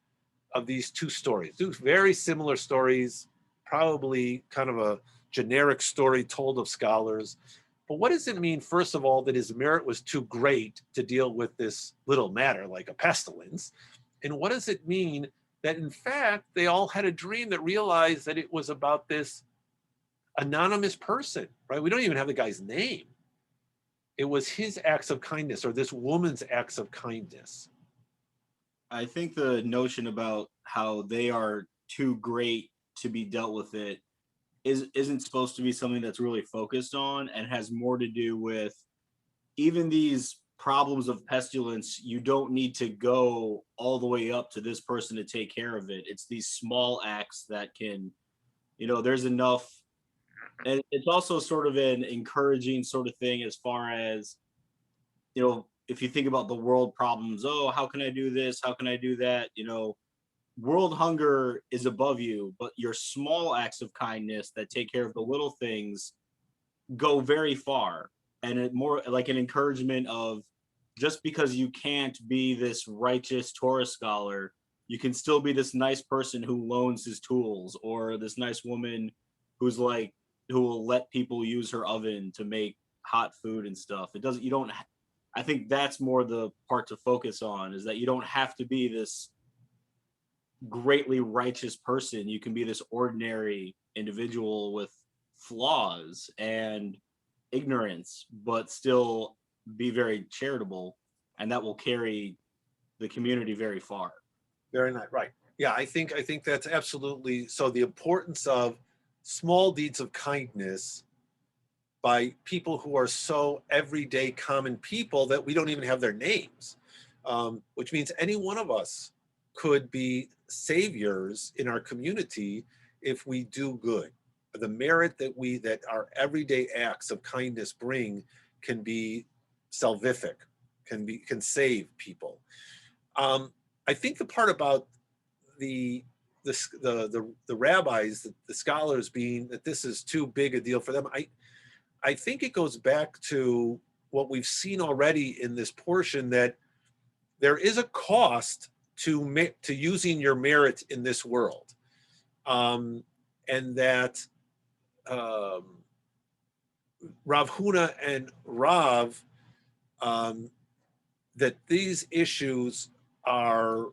two stories? Two very similar stories, probably kind of a generic story told of scholars. But what does it mean, first of all, that his merit was too great to deal with this little matter like a pestilence? And what does it mean that, in fact, they all had a dream that realized that it was about this anonymous person, right? We don't even have the guy's name. It was his acts of kindness, or this woman's acts of kindness. I think the notion about how they are too great to be dealt with isn't supposed to be something that's really focused on, and has more to do with even these problems of pestilence. You don't need to go all the way up to this person to take care of it. It's these small acts that can, there's enough. And it's also sort of an encouraging sort of thing as far as, if you think about the world problems, how can I do this? How can I do that? World hunger is above you, but your small acts of kindness that take care of the little things go very far. And it more like an encouragement of, just because you can't be this righteous Torah scholar, you can still be this nice person who loans his tools, or this nice woman who will let people use her oven to make hot food and stuff. I think that's more the part to focus on, is that you don't have to be this greatly righteous person. You can be this ordinary individual with flaws and ignorance, but still be very charitable, and that will carry the community very far. Very nice, right? Yeah, I think that's absolutely so. The importance of small deeds of kindness by people who are so everyday common people that we don't even have their names, which means any one of us could be saviors in our community if we do good. The merit that our everyday acts of kindness bring can be salvific, can save people. I think the part about the rabbis, the scholars being that this is too big a deal for them, I think it goes back to what we've seen already in this portion, that there is a cost to using your merit in this world, and that Rav Huna and Rav, that these issues are,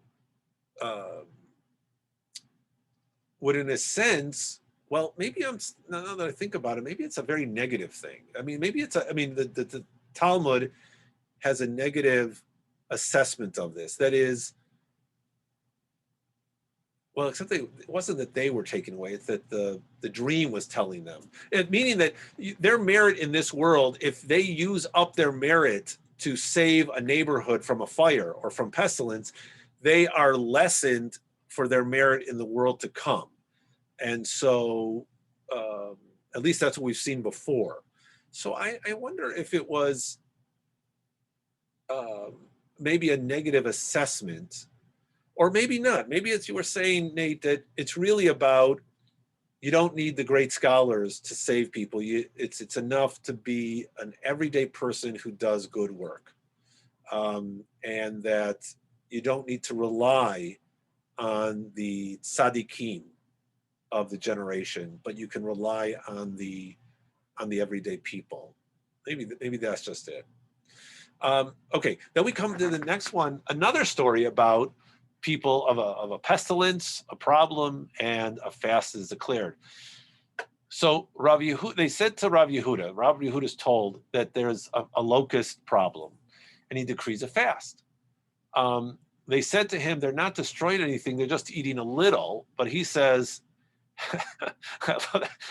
would in a sense, well, maybe now that I think about it, maybe it's a very negative thing. I mean, maybe the Talmud has a negative assessment of this. That is, well, except it wasn't that they were taken away, it's that the dream was telling them. Meaning that their merit in this world, if they use up their merit to save a neighborhood from a fire or from pestilence, they are lessened for their merit in the world to come. And so, at least that's what we've seen before. So I wonder if it was maybe a negative assessment, or maybe not. Maybe it's, you were saying, Nate, that it's really about, you don't need the great scholars to save people. It's enough to be an everyday person who does good work, and that you don't need to rely on the tzaddikim of the generation, but you can rely on the everyday people. Maybe that's just it. Okay, then we come to the next one, another story about people of a pestilence, a problem, and a fast is declared. So Rav Yehuda, they said to Rav Yehuda is told that there's a locust problem, and he decrees a fast. They said to him, they're not destroying anything, they're just eating a little, but he says,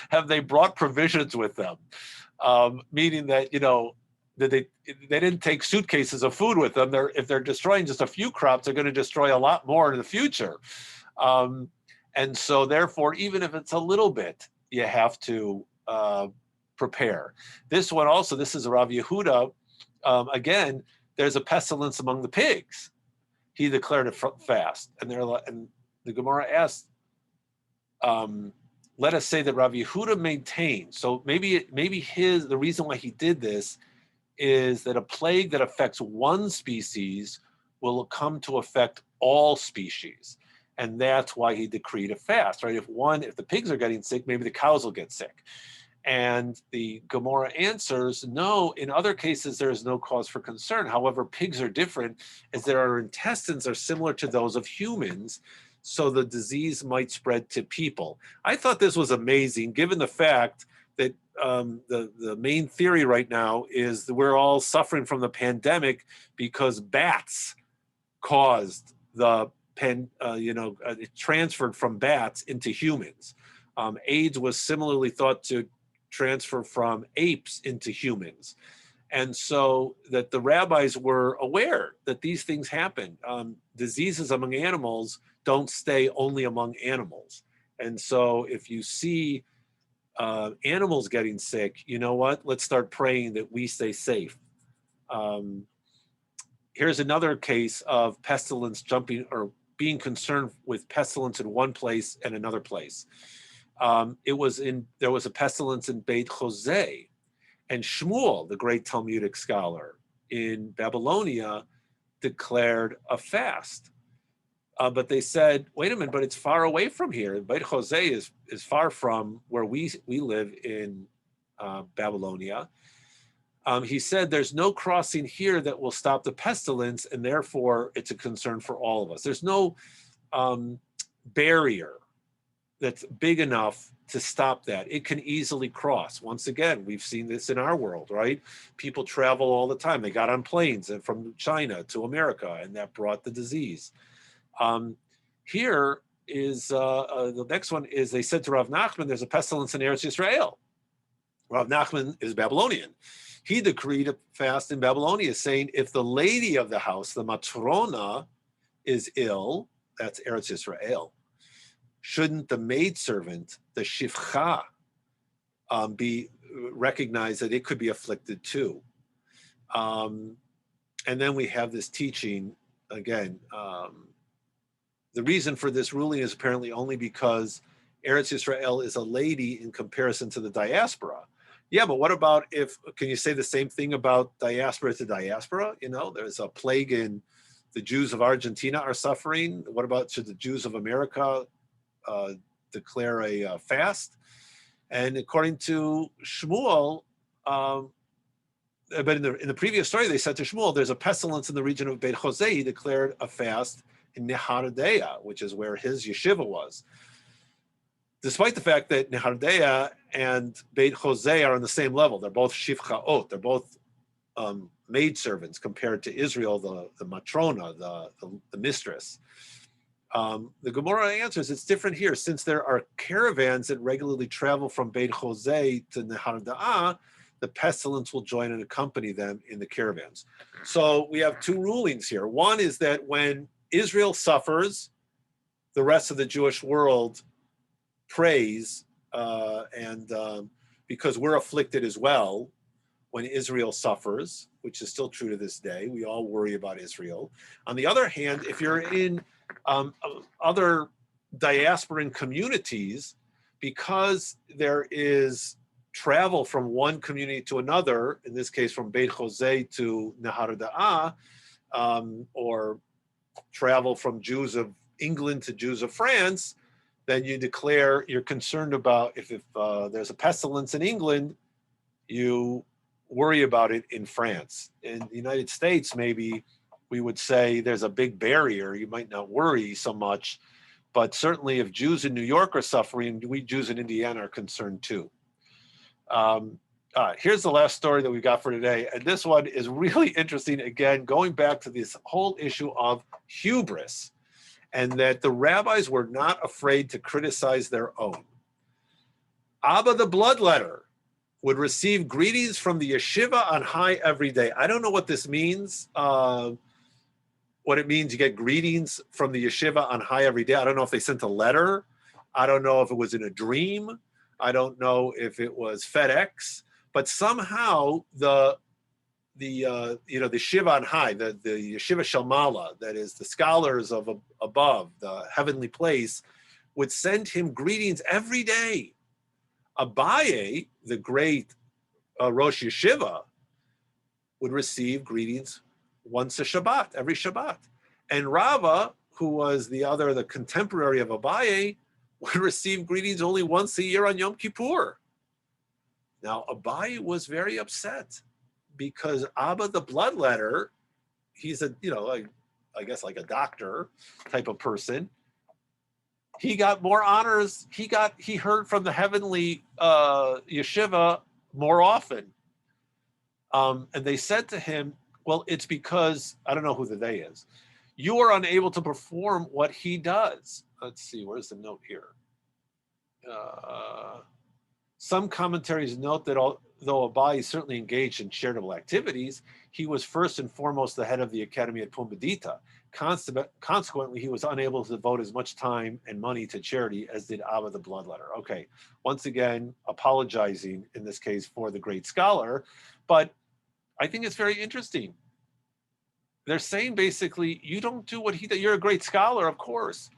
have they brought provisions with them? Meaning that, that they didn't take suitcases of food with them. If they're destroying just a few crops, they're going to destroy a lot more in the future. And so therefore, even if it's a little bit, you have to prepare. This one also, this is Rav Yehuda. Again, there's a pestilence among the pigs. He declared a fast. And the Gemara asked, let us say that Rav Yehuda maintained. So maybe the reason why he did this is that a plague that affects one species will come to affect all species. And that's why he decreed a fast, right? If the pigs are getting sick, maybe the cows will get sick. And the Gemara answers, no, in other cases, there is no cause for concern. However, pigs are different, as their intestines are similar to those of humans, so the disease might spread to people. I thought this was amazing, given the fact that the main theory right now is that we're all suffering from the pandemic because bats caused it transferred from bats into humans. AIDS was similarly thought to transfer from apes into humans. And so that the rabbis were aware that these things happen. Diseases among animals don't stay only among animals. And so if you see animals getting sick, you know what? Let's start praying that we stay safe. Here's another case of pestilence jumping, or being concerned with pestilence in one place and another place. There was a pestilence in Beit Jose, and Shmuel, the great Talmudic scholar in Babylonia, declared a fast. But they said, wait a minute, but it's far away from here. Beit Jose is far from where we live in Babylonia. He said, there's no crossing here that will stop the pestilence, and therefore it's a concern for all of us. There's no barrier that's big enough to stop that. It can easily cross. Once again, we've seen this in our world, right? People travel all the time. They got on planes from China to America, and that brought the disease. Here is the next one is, they said to Rav Nachman, there's a pestilence in Eretz Yisrael. Rav Nachman is Babylonian. He decreed a fast in Babylonia, saying if the lady of the house, the matrona, is ill, that's Eretz Yisrael, shouldn't the maidservant, the shifcha, be recognized that it could be afflicted too? And then we have this teaching again. The reason for this ruling is apparently only because Eretz Yisrael is a lady in comparison to the diaspora. Yeah, but what about can you say the same thing about diaspora to diaspora? You know, there's a plague in the Jews of Argentina are suffering. What about should the Jews of America declare a fast? And according to Shmuel, but in the previous story, they said to Shmuel, there's a pestilence in the region of Beit Jose. He declared a fast in Nehardea, which is where his yeshiva was. Despite the fact that Nehardea and Beit Jose are on the same level, they're both shifchaot, they're both maidservants compared to Israel, the matrona, the mistress. The Gemara answers it's different here. Since there are caravans that regularly travel from Beit Jose to Nehardea, the pestilence will join and accompany them in the caravans. So we have two rulings here. One is that when Israel suffers, the rest of the Jewish world prays, and because we're afflicted as well when Israel suffers, which is still true to this day. We all worry about Israel. On the other hand, if you're in other diasporan communities, because there is travel from one community to another, in this case from Beit Jose to Nehardea, or travel from Jews of England to Jews of France, then you declare you're concerned about if there's a pestilence in England, you worry about it in France. In the United States, maybe we would say there's a big barrier. You might not worry so much, but certainly if Jews in New York are suffering, we Jews in Indiana are concerned too. Here's the last story that we got for today. And this one is really interesting. Again, going back to this whole issue of hubris and that the rabbis were not afraid to criticize their own. Abba the Bloodletter would receive greetings from the yeshiva on high every day. I don't know what this means, what it means you get greetings from the yeshiva on high every day. I don't know if they sent a letter. I don't know if it was in a dream. I don't know if it was FedEx, but somehow the Shiva on high, the Yeshiva Shalmala, that is the scholars of above, the heavenly place, would send him greetings every day. Abaye, the great Rosh Yeshiva, would receive greetings once a Shabbat, every Shabbat. And Rava, who was the contemporary of Abaye, would receive greetings only once a year on Yom Kippur. Now, Abaye was very upset because Abba the Bloodletter, he's I guess like a doctor type of person. He got more honors. He heard from the heavenly yeshiva more often. And they said to him, well, it's because, I don't know who the they is. You are unable to perform what he does. Let's see, where's the note here? Some commentaries note that although Abaye certainly engaged in charitable activities, he was first and foremost the head of the academy at Pumbedita. Consequently, he was unable to devote as much time and money to charity as did Abba the Bloodletter. Okay, once again, apologizing in this case for the great scholar, but I think it's very interesting. They're saying basically, you don't do what he did. You're a great scholar, of course,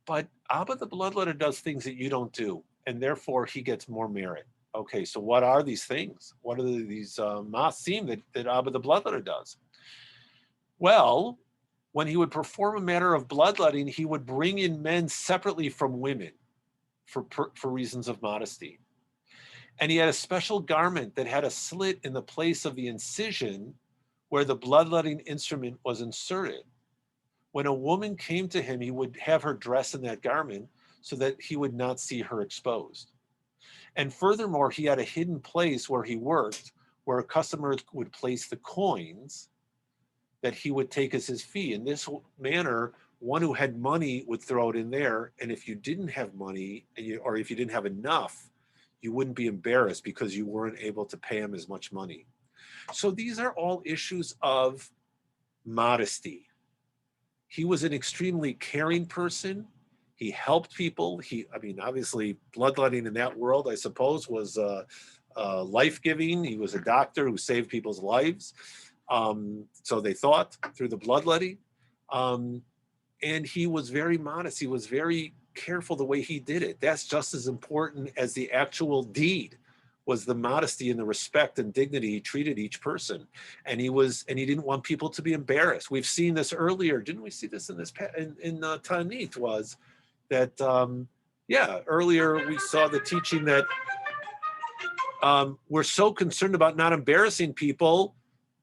but Abba the Bloodletter does things that you don't do, and therefore he gets more merit. Okay, so what are these things? What are these masim that Abba the Bloodletter does? Well, when he would perform a matter of bloodletting, he would bring in men separately from women for reasons of modesty. And he had a special garment that had a slit in the place of the incision where the bloodletting instrument was inserted. When a woman came to him, he would have her dress in that garment so that he would not see her exposed. And furthermore, he had a hidden place where he worked, where a customer would place the coins that he would take as his fee. In this manner, one who had money would throw it in there. And if you didn't have money, or if you didn't have enough, you wouldn't be embarrassed because you weren't able to pay him as much money. So these are all issues of modesty. He was an extremely caring person. He helped people. I mean, obviously, bloodletting in that world, I suppose, was life-giving. He was a doctor who saved people's lives. So they thought through the bloodletting. And he was very modest. He was very careful the way he did it. That's just as important as the actual deed, was the modesty and the respect and dignity he treated each person. And he didn't want people to be embarrassed. We've seen this earlier. Didn't we see this in Tanit, was that, earlier we saw the teaching that we're so concerned about not embarrassing people,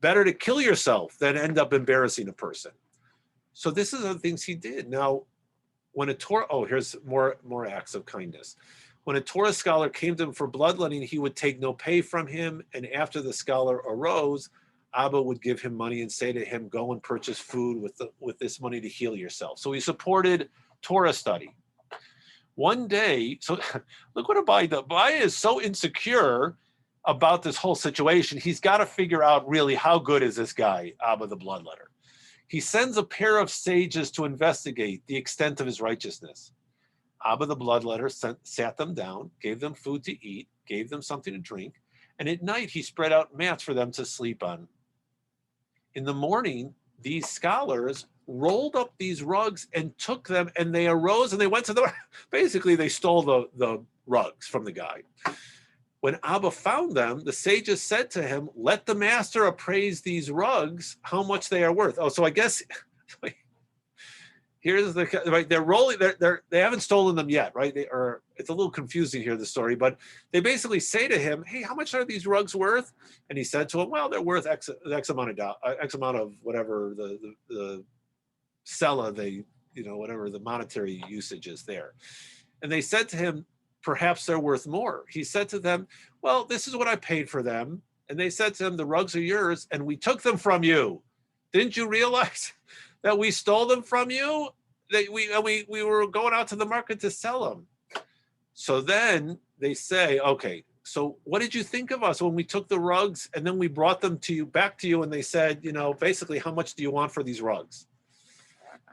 better to kill yourself than end up embarrassing a person. So this is the things he did. Now, when a Torah, here's more acts of kindness. When a Torah scholar came to him for bloodletting, he would take no pay from him. And after the scholar arose, Abba would give him money and say to him, go and purchase food with this money to heal yourself. So he supported Torah study. One day, so look what Abaye does. Abaye is so insecure about this whole situation. He's got to figure out really how good is this guy, Abba the bloodletter. He sends a pair of sages to investigate the extent of his righteousness. Abba the bloodletter sat them down, gave them food to eat, gave them something to drink, and at night he spread out mats for them to sleep on. In the morning, these scholars rolled up these rugs and took them, and they arose and they went to basically they stole the rugs from the guy. When Abba found them, the sages said to him, let the master appraise these rugs, how much they are worth. Oh, so I guess here's the, right, they're rolling, they haven't stolen them yet, right? It's a little confusing here, the story, but they basically say to him, hey, how much are these rugs worth? And he said to them, well, they're worth X amount of whatever the sella, whatever the monetary usage is there. And they said to him, perhaps they're worth more. He said to them, well, this is what I paid for them. And they said to him, the rugs are yours and we took them from you. Didn't you realize that we stole them from you? That we were going out to the market to sell them. So then they say, okay, so what did you think of us when we took the rugs and then we brought them back to you and they said, basically, how much do you want for these rugs?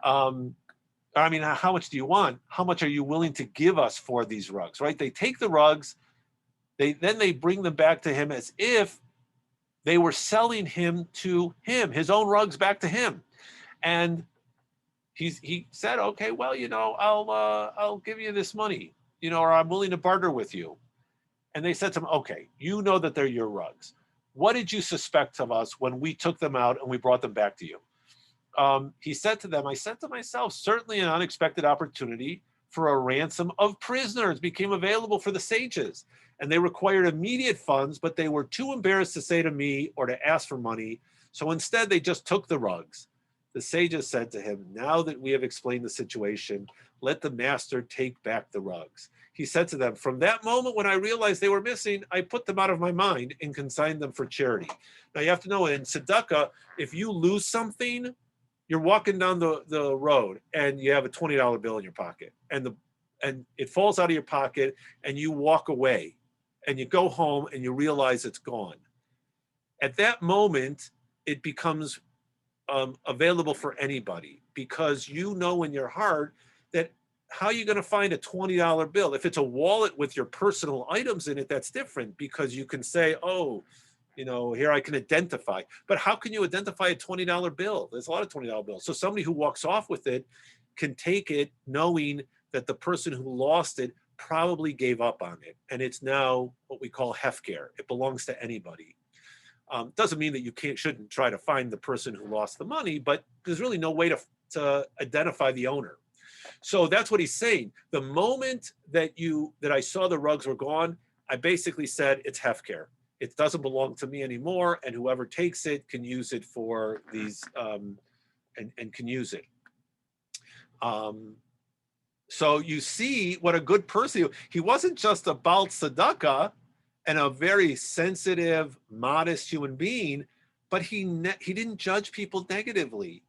How much do you want? How much are you willing to give us for these rugs, right? They take the rugs, they bring them back to him as if they were selling his own rugs back to him. And he said, okay, well, I'll give you this money, or I'm willing to barter with you. And they said to him, okay, you know that they're your rugs. What did you suspect of us when we took them out and we brought them back to you? He said to them, I said to myself, certainly an unexpected opportunity for a ransom of prisoners became available for the sages, and they required immediate funds, but they were too embarrassed to say to me or to ask for money. So instead, they just took the rugs. The sages said to him, now that we have explained the situation, let the master take back the rugs. He said to them, from that moment when I realized they were missing, I put them out of my mind and consigned them for charity. Now you have to know, in tzedakah, if you lose something, you're walking down the road and you have a $20 bill in your pocket and it falls out of your pocket and you walk away and you go home and you realize it's gone. At that moment, it becomes available for anybody, because you know in your heart that how are you going to find a $20 bill? If it's a wallet with your personal items in it, that's different, because you can say, oh, here I can identify. But how can you identify a $20 bill? There's a lot of $20 bills. So somebody who walks off with it can take it knowing that the person who lost it probably gave up on it. And it's now what we call hefker. It belongs to anybody. Doesn't mean that you shouldn't try to find the person who lost the money, but there's really no way to identify the owner. So that's what he's saying. The moment that I saw the rugs were gone, I basically said it's hefker. It doesn't belong to me anymore, and whoever takes it can use it for these, and can use it. So you see what a good person he wasn't just a Baal Tzedakah and a very sensitive, modest human being, but he didn't judge people negatively.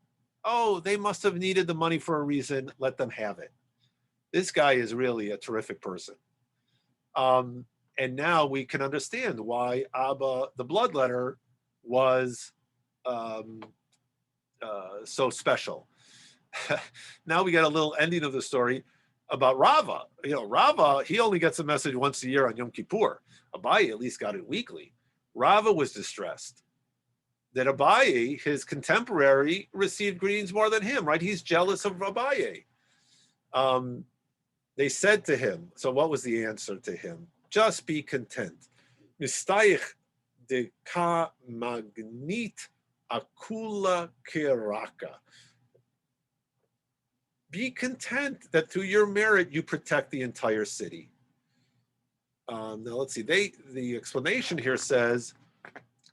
Oh, they must have needed the money for a reason. Let them have it. This guy is really a terrific person. And now we can understand why Abba, the bloodletter, was um, so special. Now we got a little ending of the story about Rava. You know, Rava, he only gets a message once a year on Yom Kippur. Abaye at least got it weekly. Rava was distressed that Abaye, his contemporary, received greetings more than him, right? He's jealous of Abaye. They said to him, so what was the answer to him? Just be content. Mistayich de ka magnit akula kiraka. Be content that through your merit you protect the entire city. Now let's see. The explanation here says,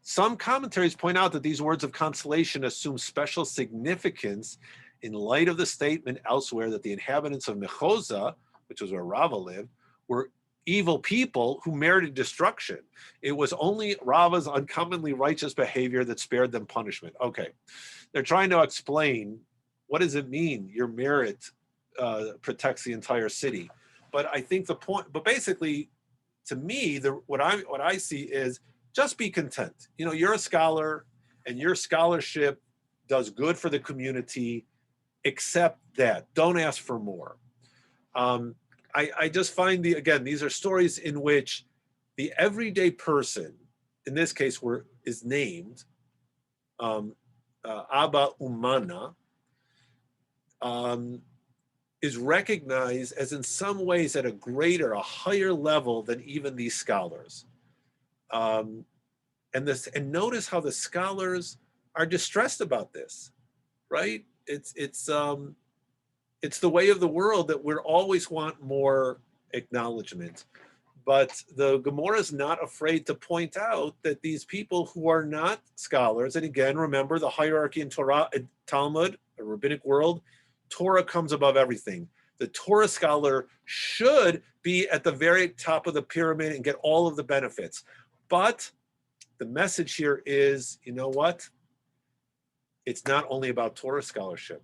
some commentaries point out that these words of consolation assume special significance in light of the statement elsewhere that the inhabitants of Mechoza, which was where Rava lived, were evil people who merited destruction. It was only Rava's uncommonly righteous behavior that spared them punishment. Okay, they're trying to explain, what does it mean your merit protects the entire city? But I think the point, but basically, to me, what I see is just be content. You know, you're a scholar, and your scholarship does good for the community. Accept that. Don't ask for more. I just find these are stories in which the everyday person, in this case, is named Abba Umana, is recognized as in some ways at a higher level than even these scholars. And notice how the scholars are distressed about this, right? It's the way of the world that we always want more acknowledgement. But the Gemara is not afraid to point out that these people who are not scholars, and again, remember the hierarchy in Torah, Talmud, the rabbinic world, Torah comes above everything. The Torah scholar should be at the very top of the pyramid and get all of the benefits. But the message here is, you know what? It's not only about Torah scholarship.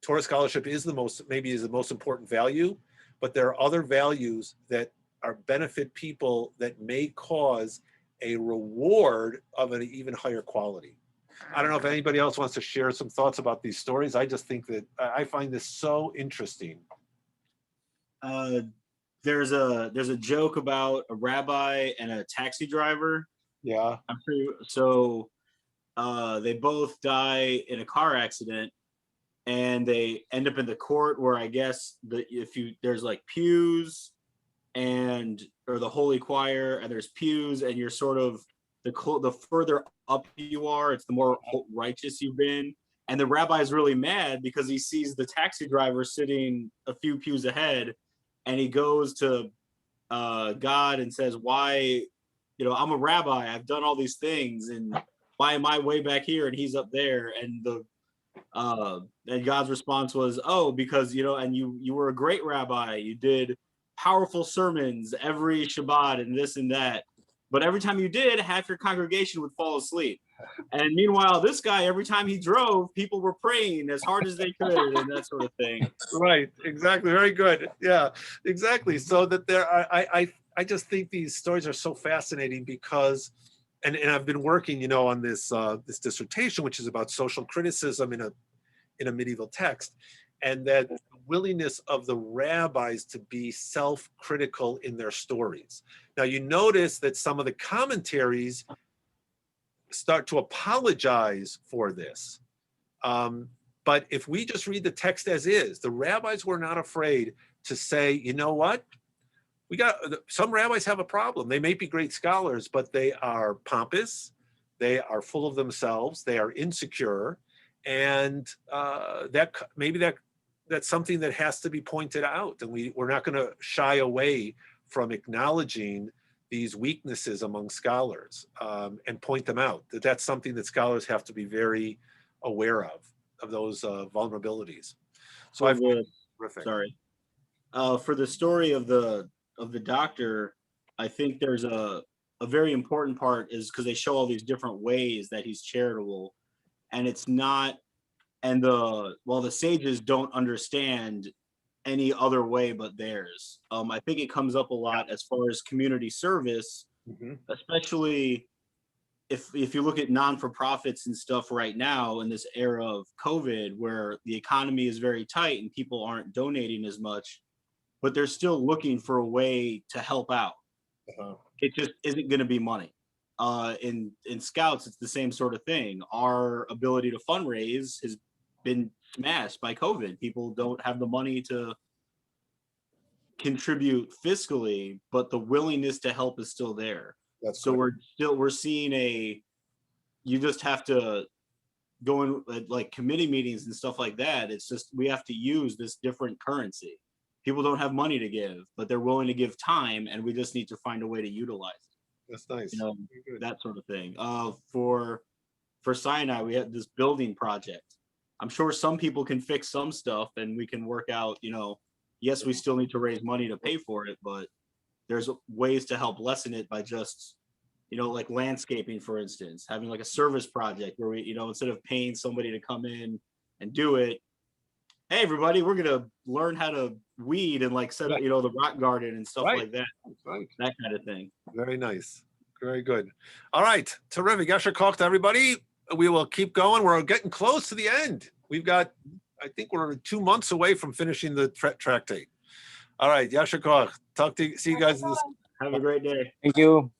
Torah scholarship is the most important value, but there are other values that are benefit people that may cause a reward of an even higher quality. I don't know if anybody else wants to share some thoughts about these stories. I just think that I find this so interesting. There's a joke about a rabbi and a taxi driver. Yeah. I'm sure. So they both die in a car accident, and they end up in the court where I guess there's like pews or the holy choir, and there's pews, and you're sort of the further up you are, it's the more righteous you've been. And the rabbi is really mad because he sees the taxi driver sitting a few pews ahead, and he goes to God and says, "Why, I'm a rabbi. I've done all these things, and why am I way back here and he's up there?" And and God's response was, "Oh, because and you were a great rabbi. You did powerful sermons every Shabbat and this and that. But every time you did, half your congregation would fall asleep. And meanwhile, this guy, every time he drove, people were praying as hard as they could and that sort of thing." Right. Exactly. Very good. Yeah, exactly. So that I just think these stories are so fascinating because, and I've been working, on this this dissertation, which is about social criticism in a medieval text, and that willingness of the rabbis to be self-critical in their stories. Now, you notice that some of the commentaries start to apologize for this. But if we just read the text as is, the rabbis were not afraid to say, you know what? Some rabbis have a problem. They may be great scholars, but they are pompous. They are full of themselves. They are insecure. And that's something that has to be pointed out. And we're not going to shy away from acknowledging these weaknesses among scholars and point them out. That's something that scholars have to be very aware of those vulnerabilities. So I find it terrific. Sorry. For the story of the doctor, I think there's a very important part is because they show all these different ways that he's charitable, and it's not. And the sages don't understand any other way but theirs. I think it comes up a lot as far as community service, Mhm. especially if you look at non-for-profits and stuff right now in this era of COVID, where the economy is very tight and people aren't donating as much, but they're still looking for a way to help out. Uh-huh. It just isn't going to be money. In Scouts, it's the same sort of thing. Our ability to fundraise has been smashed by COVID. People don't have the money to contribute fiscally, but the willingness to help is still there. That's So good. we're seeing you just have to go in at like committee meetings and stuff like that. It's just we have to use this different currency. People don't have money to give, but they're willing to give time, and we just need to find a way to utilize it. That's nice. You know, Very good. that sort of thing. For Sinai, we have this building project. I'm sure some people can fix some stuff, and we can work out. Yes, we still need to raise money to pay for it, but there's ways to help lessen it by just, like landscaping, for instance, having like a service project where we, instead of paying somebody to come in and do it, hey everybody, we're gonna learn how to weed and like set up, the rock garden and stuff Right. like that, Right. that kind of thing. Very nice. Very good. All right. Terrific. Yasher Koch to everybody. We will keep going. We're getting close to the end. I think we're 2 months away from finishing the tractate. All right. Yasher Koch. See you guys in this. Have a great day. Thank you.